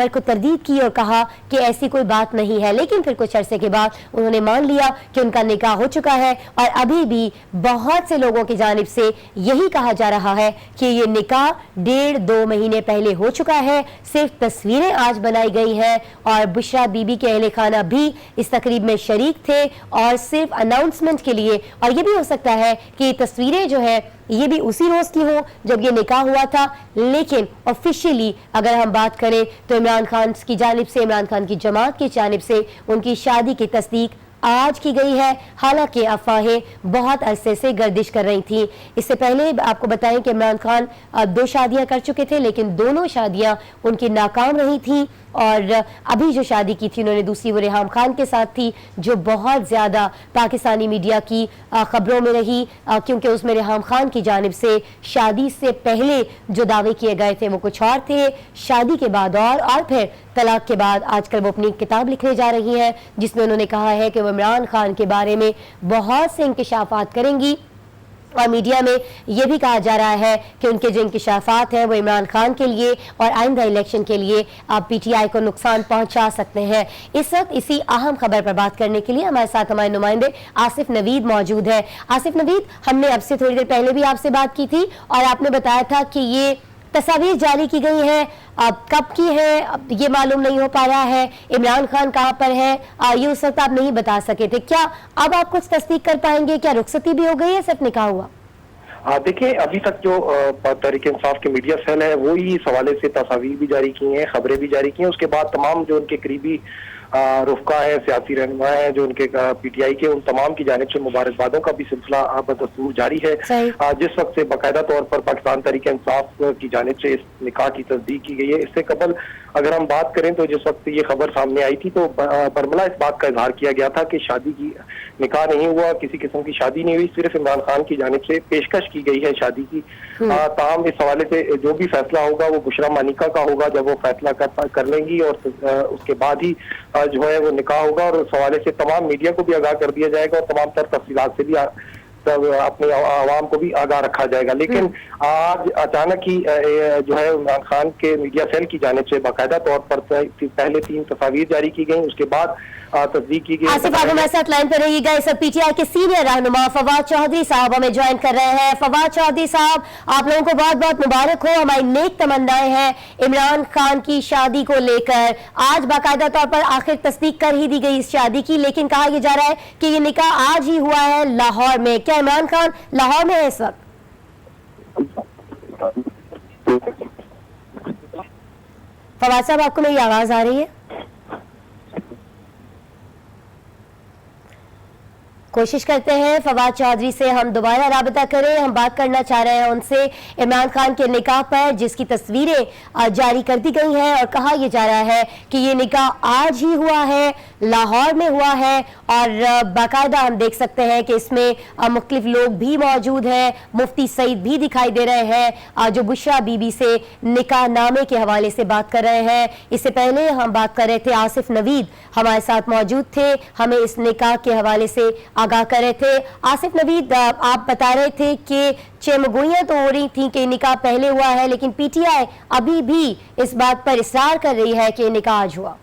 को तरदीद की और कहा कि ऐसी कोई बात नहीं है। लेकिन फिर कुछ अरसे के बाद उन्होंने मान लिया कि उनका निकाह हो चुका है। और अभी भी बहुत से लोगों की जानिब से यही कहा जा रहा है कि ये निकाह 1.5-2 महीने पहले हो चुका है, सिर्फ तस्वीरें आज बनाई गई हैं। और बुशरा बीबी के अहले खाना भी इस तकरीब में शरीक थे और सिर्फ अनाउंसमेंट के लिए। और ये भी हो सकता है कि तस्वीरें जो है ये भी उसी रोज की हो जब ये निकाह हुआ था, लेकिन ऑफिशियली अगर हम बात करें तो इमरान खान की जानिब से, इमरान खान की जमात की जानिब से उनकी शादी की तस्दीक आज की गई है। हालांकि अफवाहें बहुत अरसे से गर्दिश कर रही थी। इससे पहले आपको बताएं कि इमरान खान 2 शादियां कर चुके थे, लेकिन दोनों शादियां उनकी नाकाम रही थी। और अभी जो शादी की थी उन्होंने दूसरी वो रेहाम खान के साथ थी, जो बहुत ज़्यादा पाकिस्तानी मीडिया की खबरों में रही, क्योंकि उसमें रेहाम खान की जानिब से शादी से पहले जो दावे किए गए थे वो कुछ और थे, शादी के बाद और फिर तलाक के बाद आजकल वो अपनी किताब लिखने जा रही हैं जिसमें उन्होंने कहा है कि वो इमरान खान के बारे में बहुत से इंकशाफात करेंगी। और मीडिया में ये भी कहा जा रहा है कि उनके जो इंकशाफात हैं वो इमरान खान के लिए और आइंदा इलेक्शन के लिए पीटीआई को नुकसान पहुंचा सकते हैं। इस वक्त इसी अहम खबर पर बात करने के लिए हमारे साथ हमारे नुमाइंदे आसिफ नवीद मौजूद है। आसिफ नवीद, हमने अब से थोड़ी देर पहले भी आपसे बात की थी और आपने बताया था कि ये तस्वीर जारी की गई है, अब कब की है अब ये मालूम नहीं हो पा रहा है, इमरान खान कहाँ पर है ये उस वक्त आप नहीं बता सके थे। क्या अब आप कुछ तस्दीक कर पाएंगे, क्या रुखसती भी हो गई है, सिर्फ निकाह हुआ? देखिए, अभी तक जो तहरीक इंसाफ के मीडिया सेल है वो ही इस हवाले से तस्वीर भी जारी की हैं, खबरें भी जारी की हैं। उसके बाद तमाम जो उनके करीबी रुफ़का है, सियासी रहनुमा है जो उनके पीटीआई के, उन तमाम की जानिब से मुबारकबादों का भी सिलसिला बदस्तूर जारी है। जिस वक्त से बाकायदा तौर पर पाकिस्तान तहरीक इंसाफ की जानिब से इस निकाह की तस्दीक की गई है। इससे कबल अगर हम बात करें तो जिस वक्त ये खबर सामने आई थी तो बरमला इस बात का इजहार किया गया था कि शादी की निकाह नहीं हुआ, किसी किस्म की शादी नहीं हुई, सिर्फ इमरान खान की जानिब से पेशकश की गई है शादी की। ताहम इस हवाले से जो भी फैसला होगा वो बुशरा मानिका का होगा, जब वो फैसला कर लेंगी और उसके बाद ही जो है वो निकाह होगा। और उस हवाले से तमाम मीडिया को भी आगाह कर दिया जाएगा और तमाम तर तफसीलात से भी अपने आवाम को भी आगाह रखा जाएगा। लेकिन आज अचानक ही जो है इमरान खान के मीडिया सेल की जानिब से बाकायदा तौर पर पहले 3 तस्वीर जारी की गई, उसके बाद तस्दीक की गई। आसिफ, आप हमारे साथ लाइन पर रहिएगा। इस पीटीआई के सीनियर रहनुमा फवाद चौधरी साहब हमें ज्वाइन कर रहे हैं। फवाद चौधरी साहब, आप लोगों को बहुत बहुत मुबारक हो, हमारी नेक तमन्नाएं हैं इमरान खान की शादी को लेकर। आज बाकायदा तौर पर आखिर तस्दीक कर ही दी गई इस शादी की, लेकिन कहा यह जा रहा है कि ये निकाह आज ही हुआ है लाहौर में। क्या इमरान खान लाहौर में है इस वक्त? फवाद साहब, आपको मेरी आवाज आ रही है? कोशिश करते हैं फवाद चौधरी से हम दोबारा राबता करें। हम बात करना चाह रहे हैं उनसे इमरान खान के निकाह पर, जिसकी तस्वीरें जारी कर दी गई हैं और कहा यह जा रहा है कि ये निकाह आज ही हुआ है, लाहौर में हुआ है। और बाकायदा हम देख सकते हैं कि इसमें मुख्तलिफ लोग भी मौजूद हैं, मुफ्ती सईद भी दिखाई दे रहे हैं जो बुशरा बीबी से निकाह नामे के हवाले से बात कर रहे हैं। इससे पहले हम बात कर रहे थे, आसिफ नवीद हमारे साथ मौजूद थे, हमें इस निकाह के हवाले से आगाह कर रहे थे। आसिफ नवीद, आप बता रहे थे कि चेमगोइयां तो हो रही थी कि निकाह पहले हुआ है, लेकिन पीटीआई अभी भी इस बात पर इसरार कर रही है कि निकाह आज हुआ।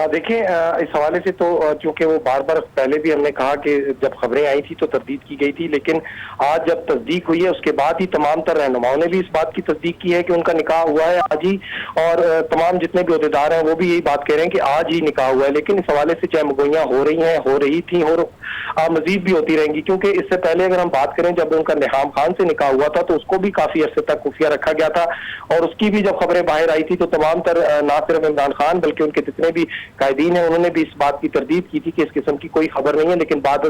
देखिए, इस हवाले से तो चूंकि वो बार बार पहले भी हमने कहा कि जब खबरें आई थी तो तरदीद की गई थी, लेकिन आज जब तस्दीक हुई है उसके बाद ही तमाम तर रहनुमाओं ने भी इस बात की तस्दीक की है कि उनका निकाह हुआ है आज ही। और तमाम जितने भी अहदेदार हैं वो भी यही बात कह रहे हैं कि आज ही निकाह हुआ है। लेकिन इस हवाले से चहमगोइयां हो रही हैं, हो रही थी और मजीद भी होती रहेंगी, क्योंकि इससे पहले अगर हम बात करें जब उनका रेहाम खान से निकाह हुआ था तो उसको भी काफी अरसे तक खुफिया रखा गया था। और उसकी भी जब खबरें बाहर आई थी तो तमाम तर ना सिर्फ इमरान खान बल्कि उनके जितने भी قائدین ہیں انہوں نے بھی اس بات کی تردید کی تھی کہ اس قسم کی کوئی خبر نہیں ہے، لیکن بعد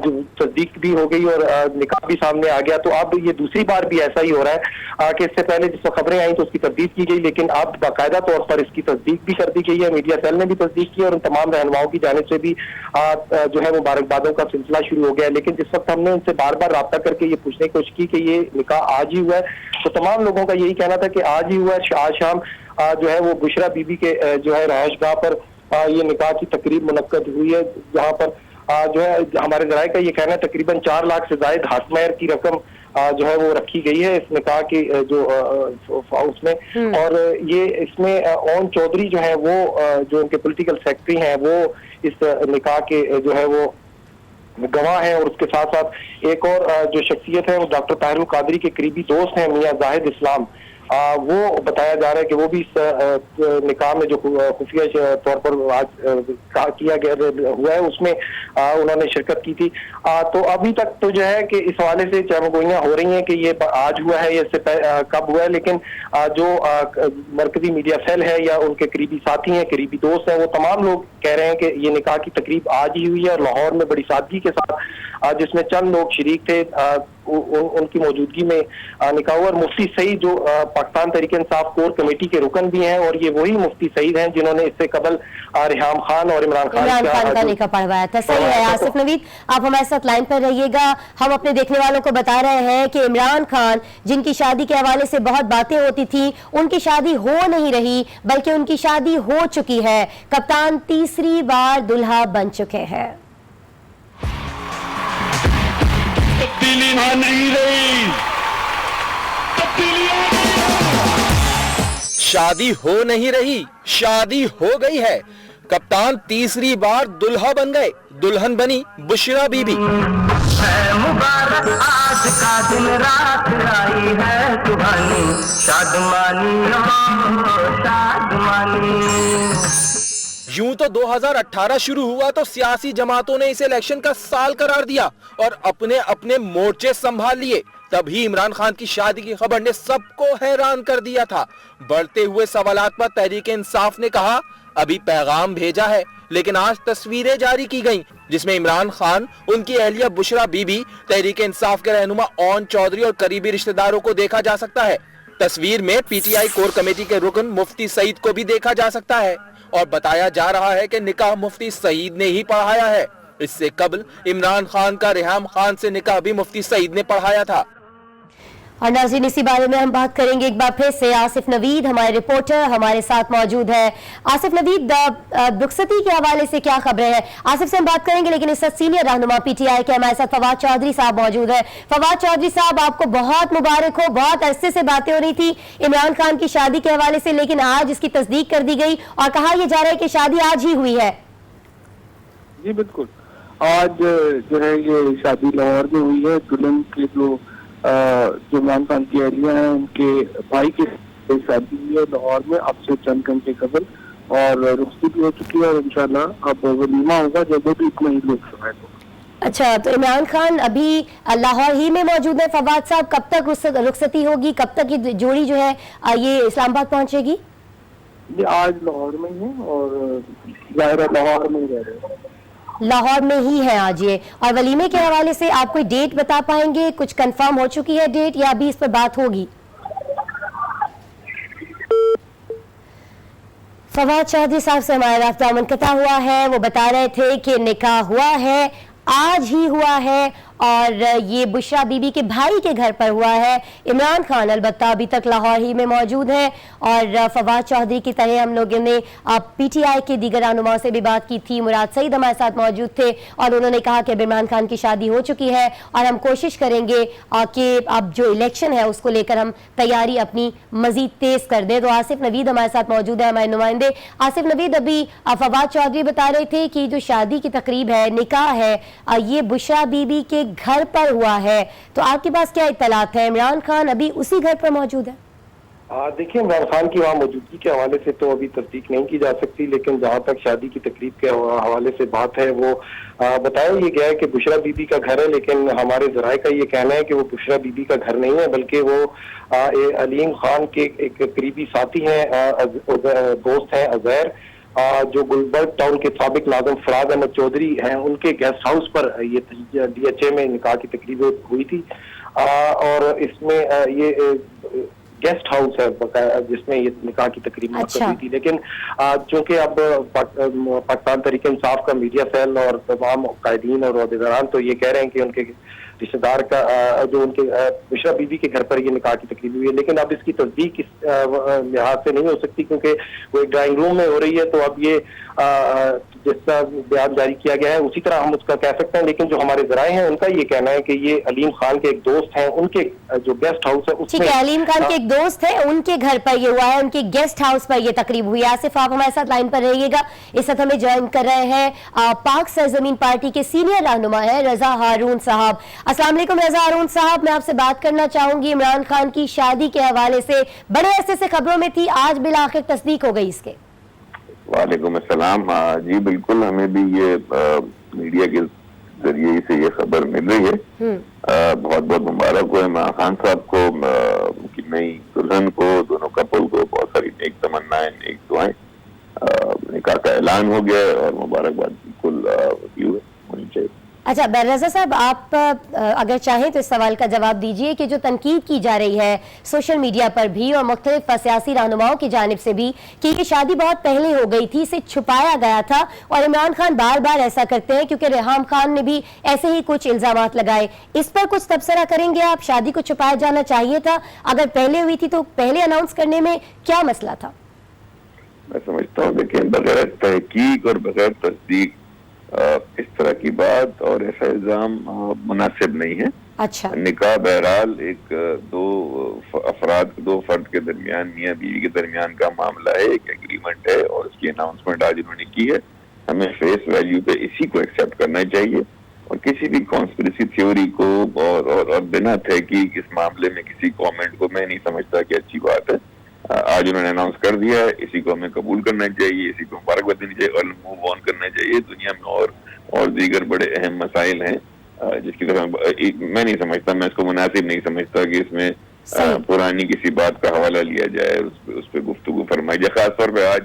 جو تصدیق بھی ہو گئی اور نکاح بھی سامنے آ گیا. تو اب یہ دوسری بار بھی ایسا ہی ہو رہا ہے کہ اس سے پہلے جس وقت خبریں آئیں تو اس کی تردید کی گئی، لیکن اب باقاعدہ طور پر اس کی تصدیق بھی کر دی گئی ہے. میڈیا سیل نے بھی تصدیق کی اور ان تمام رہنماؤں کی جانب سے بھی جو ہے مبارکبادوں کا سلسلہ شروع ہو گیا ہے. لیکن جس وقت ہم نے ان سے بار بار رابطہ کر کے یہ پوچھنے کی کوشش کی کہ یہ نکاح آج ہی ہوا ہے تو تمام لوگوں کا یہی کہنا تھا کہ آج ہی ہوا ہے. آج شام جو ہے وہ بشرا بی بی کے جو ہے رہائش گاہ پر یہ نکاح کی تقریب منعقد ہوئی ہے، جہاں پر جو ہے ہمارے ذرائع کا یہ کہنا ہے تقریباً 4 لاکھ سے زائد ہاتھ مہر کی رقم جو ہے وہ رکھی گئی ہے اس نکاح کی جو اس میں. اور یہ اس میں اون چودھری جو ہے وہ جو ان کے پولیٹیکل سیکرٹری ہیں وہ اس نکاح کے جو ہے وہ گواہ ہیں، اور اس کے ساتھ ساتھ ایک اور جو شخصیت ہے وہ ڈاکٹر طاہر القادری کے قریبی دوست ہیں میاں زاہد اسلام. وہ بتایا جا رہا ہے کہ وہ بھی اس نکاح میں جو خفیہ طور پر آج کیا گیا ہوا ہے اس میں انہوں نے شرکت کی تھی. تو ابھی تک تو جو ہے کہ اس حوالے سے چہمگوئیاں ہو رہی ہیں کہ یہ آج ہوا ہے یا اس سے کب ہوا ہے، لیکن جو مرکزی میڈیا سیل ہے یا ان کے قریبی ساتھی ہیں، قریبی دوست ہیں، وہ تمام لوگ کہہ رہے ہیں کہ یہ نکاح کی تقریب آج ہی ہوئی ہے اور لاہور میں بڑی سادگی کے ساتھ جس میں چند لوگ شریک تھے ان کی موجودگی میں نکاح ہوا. اور مفتی سعید جو پاکستان تحریک انصاف کور کمیٹی کے رکن بھی ہیں اور یہ وہی مفتی سعید ہیں جنہوں نے اس سے قبل ریحام خان اور عمران خان کا نکاح پڑھوایا تھا. صحیح ہے آصف نوید، آپ ہمارے ساتھ لائن پر رہیے گا. ہم اپنے دیکھنے والوں کو بتا رہے ہیں کہ عمران خان جن کی شادی کے حوالے سے بہت باتیں ہوتی تھیں، ان کی شادی ہو نہیں رہی بلکہ ان کی شادی ہو چکی ہے. کپتان تیسری بار دلہا بن چکے ہیں. تبدیلی نہیں رہی، شادی ہو نہیں رہی، شادی ہو گئی ہے. کپتان تیسری بار دلہا بن گئے، دلہن بنی بشرا بی بی. مبارک آج کا دن رات آئی ہے تمہاری شادمانی شادمانی. یوں تو 2018 شروع ہوا تو سیاسی جماعتوں نے اسے الیکشن کا سال قرار دیا اور اپنے اپنے مورچے سنبھال لیے. تبھی عمران خان کی شادی کی خبر نے سب کو حیران کر دیا تھا. بڑھتے ہوئے سوالات پر تحریک انصاف نے کہا ابھی پیغام بھیجا ہے، لیکن آج تصویریں جاری کی گئیں جس میں عمران خان، ان کی اہلیہ بشرا بی بی، تحریک انصاف کے رہنما اون چودھری اور قریبی رشتہ داروں کو دیکھا جا سکتا ہے. تصویر میں پی ٹی آئی کور کمیٹی کے رکن مفتی سعید کو بھی دیکھا جا سکتا ہے اور بتایا جا رہا ہے کہ نکاح مفتی سعید نے ہی پڑھایا ہے. اس سے قبل عمران خان کا ریحام خان سے نکاح بھی مفتی سعید نے پڑھایا تھا. اور ناظرین اسی بارے میں ہم بات کریں گے ایک بار پھر سے. آصف نوید ہمارے رپورٹر ہمارے ساتھ موجود ہے. آصف نوید، رخصتی کے حوالے سے کیا خبریں ہیں؟ آصف سے ہم بات کریں گے لیکن اس وقت سینئر رہنما پی ٹی آئی کے ہمارے ساتھ فواد چودھری صاحب موجود ہیں. فواد چودھری صاحب، آپ کو بہت مبارک ہو. بہت عرصے سے باتیں ہو رہی تھی عمران خان کی شادی کے حوالے سے، لیکن آج اس کی تصدیق کر دی گئی اور کہا یہ جا رہا ہے کہ شادی آج ہی ہوئی ہے. جی بالکل، آج جو ہے یہ شادی لاہور میں ہوئی ہے. دلہن کے جو عمران خان کی اہلیہ ہیں ان کے بھائی کی شادی ہوئی ہے لاہور میں اب سے چند گھنٹے قبل، اور رخصتی بھی ہو چکی ہے اور انشاءاللہ اب ولیمہ ہوگا جب وہ بھی اتنا ہی لوگ شاید ہوگا. اچھا، تو عمران خان ابھی لاہور ہی میں موجود ہے. فواد صاحب، کب تک رخصتی ہوگی؟ کب تک یہ جوڑی جو ہے یہ اسلام آباد پہنچے گی؟ یہ آج لاہور میں ہی ہے اور ظاہر لاہور میں ہی رہ رہے ہیں. لاہور میں ہی ہے آج یہ. اور ولیمے کے حوالے سے آپ کوئی ڈیٹ بتا پائیں گے؟ کچھ کنفرم ہو چکی ہے ڈیٹ یا ابھی اس پر بات ہوگی؟ فواد چودھری صاحب سے ہمارا رابطہ منقطع ہوا ہے. وہ بتا رہے تھے کہ نکاح ہوا ہے، آج ہی ہوا ہے اور یہ بشرا بی بی کے بھائی کے گھر پر ہوا ہے. عمران خان البتہ ابھی تک لاہور ہی میں موجود ہے. اور فواد چودھری کی طرح ہم لوگوں نے پی ٹی آئی کے دیگر رہنماؤں سے بھی بات کی تھی. مراد سعید ہمارے ساتھ موجود تھے اور انہوں نے کہا کہ عمران خان کی شادی ہو چکی ہے اور ہم کوشش کریں گے کہ اب جو الیکشن ہے اس کو لے کر ہم تیاری اپنی مزید تیز کر دیں. تو آصف نوید ہمارے ساتھ موجود ہے، ہمارے نمائندے. آصف نوید، ابھی فواد چودھری بتا رہے تھے کہ جو شادی کی تقریب ہے، نکاح ہے، یہ بشرا بی بی کے گھر پر ہوا ہے. تو آپ کے پاس کیا اطلاعات ہیں؟ عمران خان ابھی اسی گھر پر موجود ہے؟ دیکھیں، عمران خان کی وہاں موجودگی کے حوالے سے تو ابھی تصدیق نہیں کی جا سکتی، لیکن جہاں تک شادی کی تقریب کے حوالے سے بات ہے وہ بتایا یہ گیا ہے کہ بشرا بی بی کا گھر ہے. لیکن ہمارے ذرائع کا یہ کہنا ہے کہ وہ بشرا بی بی کا گھر نہیں ہے، بلکہ وہ علیم خان کے ایک قریبی ساتھی ہیں، دوست ہیں عزیر. जो गुलबर्ग टाउन के साबिक नाज़िम फराज अहमद चौधरी हैं, उनके गेस्ट हाउस पर ये DHA में निकाह की तकरीब हुई थी। और इसमें ये गेस्ट हाउस है जिसमें ये निकाह की तकरीब मुनक्किद हुई थी। लेकिन चूंकि अब पाकिस्तान तहरीक इंसाफ का मीडिया सेल और तमाम कायदीन और अहदेदारान तो ये कह रहे हैं कि उनके रिश्तेदार का जो उनके बुशरा बीबी के घर पर ये निकाह की तकरीब हुई है, लेकिन अब इसकी तस्दीक इस लिहाज से नहीं हो सकती क्योंकि वो एक ड्राइंग रूम में हो रही है। तो अब ये जिस तरह बयान जारी किया गया है उसी तरह हम उसका कह सकते हैं। लेकिन जो हमारे ज़राए हैं उनका ये कहना है कि ये अलीम खान के एक दोस्त हैं, उनके जो गेस्ट हाउस है उसमें। ठीक है, अलीम खान के एक दोस्त है, उनके घर पर ये हुआ है, उनके गेस्ट हाउस पर ये तकरीब हुई है। आसिफ, आप हमारे साथ लाइन पर रहिएगा। इस वक्त हमें ज्वाइन कर रहे हैं पाक सरजमीन पार्टी के सीनियर रहनुमा है रजा हारून साहब। अस्सलाम वालेकुम रजा हारून साहब, मैं आपसे बात करना चाहूंगी इमरान खान की शादी के हवाले से। बड़े अरसे से खबरों में थी, आज बिलाखिर तस्दीक हो गई इसके। वालेकुम अस्सलाम। जी बिल्कुल, हमें भी ये मीडिया के जरिए से ये खबर मिल रही है। बहुत बहुत मुबारक हो इमरान खान साहब को, कि नई दुल्हन को, दोनों कपल को बहुत सारी नेक तमन्नाएं, नेक दुआएं। निकाह का ऐलान हो गया और मुबारकबाद बिल्कुल होनी चाहिए। अच्छा रजा साहब, आप अगर चाहें तो इस सवाल का जवाब दीजिए कि जो तनकीद की जा रही है सोशल मीडिया पर भी और मुख्तलिफ सियासी रहनुमाओं की जानिब से भी कि ये शादी बहुत पहले हो गई थी, इसे छुपाया गया था और इमरान खान बार बार ऐसा करते हैं क्योंकि रेहाम खान ने भी ऐसे ही कुछ इल्जामात लगाए, इस पर कुछ तबसरा करेंगे आप? शादी को छुपाया जाना चाहिए था, अगर पहले हुई थी तो पहले अनाउंस करने में क्या मसला था? मैं समझता हूँ देखिए, बगैर तहकीक और बगैर तस्दीक इस तरह की बात और ऐसा इल्जाम मुनासिब नहीं है। अच्छा, निकाह बहरहाल एक दो फर्द के दरमियान, मियाँ बीवी के दरमियान का मामला है, एक एग्रीमेंट है और उसकी अनाउंसमेंट आज उन्होंने की है। हमें फेस वैल्यू पे इसी को एक्सेप्ट करना चाहिए और किसी भी कॉन्स्पिरेसी थ्योरी को और बिना तहकीक इस मामले में किसी कमेंट को मैं नहीं समझता कि अच्छी बात है। आज उन्होंने अनाउंस कर दिया है, इसी को हमें कबूल करना चाहिए, इसी को मुबारकबाद देनी चाहिए और मूव ऑन करना चाहिए। दुनिया में और दीगर बड़े अहम मसाइल हैं जिसकी तरह मैं नहीं समझता, मैं इसको मुनासिब नहीं समझता कि इसमें पुरानी किसी बात का हवाला लिया जाए, उस पर गुफ्तगू फरमाई जाए। खासतौर पर आज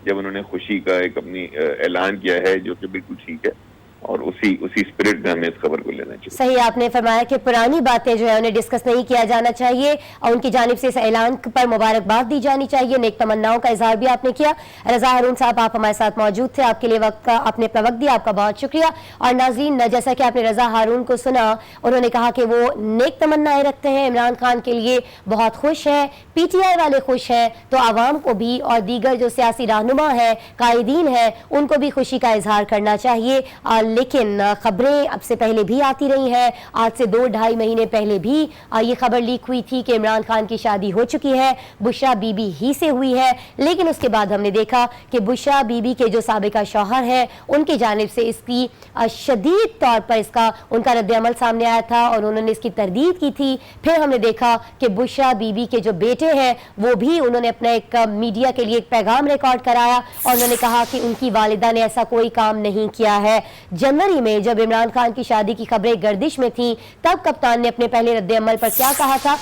जब उन्होंने खुशी का एक अपनी ऐलान किया है जो कि बिल्कुल ठीक है और उसी स्पिरिट में हमें इस खबर को लेना चाहिए। सही आपने फरमाया कि पुरानी बातें जो है उन्हें डिस्कस नहीं किया जाना चाहिए और उनकी जानिब से इस ऐलान पर मुबारकबाद दी जानी चाहिए, नेक तमन्नाओं का इजहार भी आपने किया। रजा हारून साहब, आप हमारे साथ मौजूद थे, आपके लिए वक्त का आपने अपना वक्त दिया, आपका बहुत शुक्रिया। और नाज़रीन, जैसा कि आपने रजा हारून को सुना, उन्होंने कहा कि वो नेक तमन्नाएं रखते हैं, इमरान खान के लिए बहुत खुश है, PTI वाले खुश हैं तो आवाम को भी और दीगर जो सियासी रहनुमा है, कायदीन है, उनको भी खुशी का इजहार करना चाहिए। लेकिन खबरें अब से पहले भी आती रही हैं, आज से 2-2.5 महीने पहले भी ये खबर लीक हुई थी कि इमरान खान की शादी हो चुकी है, बुशरा बीबी ही से हुई है। लेकिन उसके बाद हमने देखा कि बुशरा बीबी के जो साबिका शौहर हैं उनकी जानिब से इसकी शदीद तौर पर उनका रद्द-ए-अमल सामने आया था और उन्होंने इसकी तरदीद की थी। फिर हमने देखा कि बुशरा बीबी के जो बेटे हैं वो भी उन्होंने अपना एक मीडिया के लिए एक पैगाम रिकॉर्ड कराया और उन्होंने कहा कि उनकी वालिदा ने ऐसा कोई काम नहीं किया है। जनवरी में जब इमरान खान की शादी की खबरें गर्दिश में थी तब कप्तान ने अपने पहले रद्द-ए-अमल पर क्या कहा था?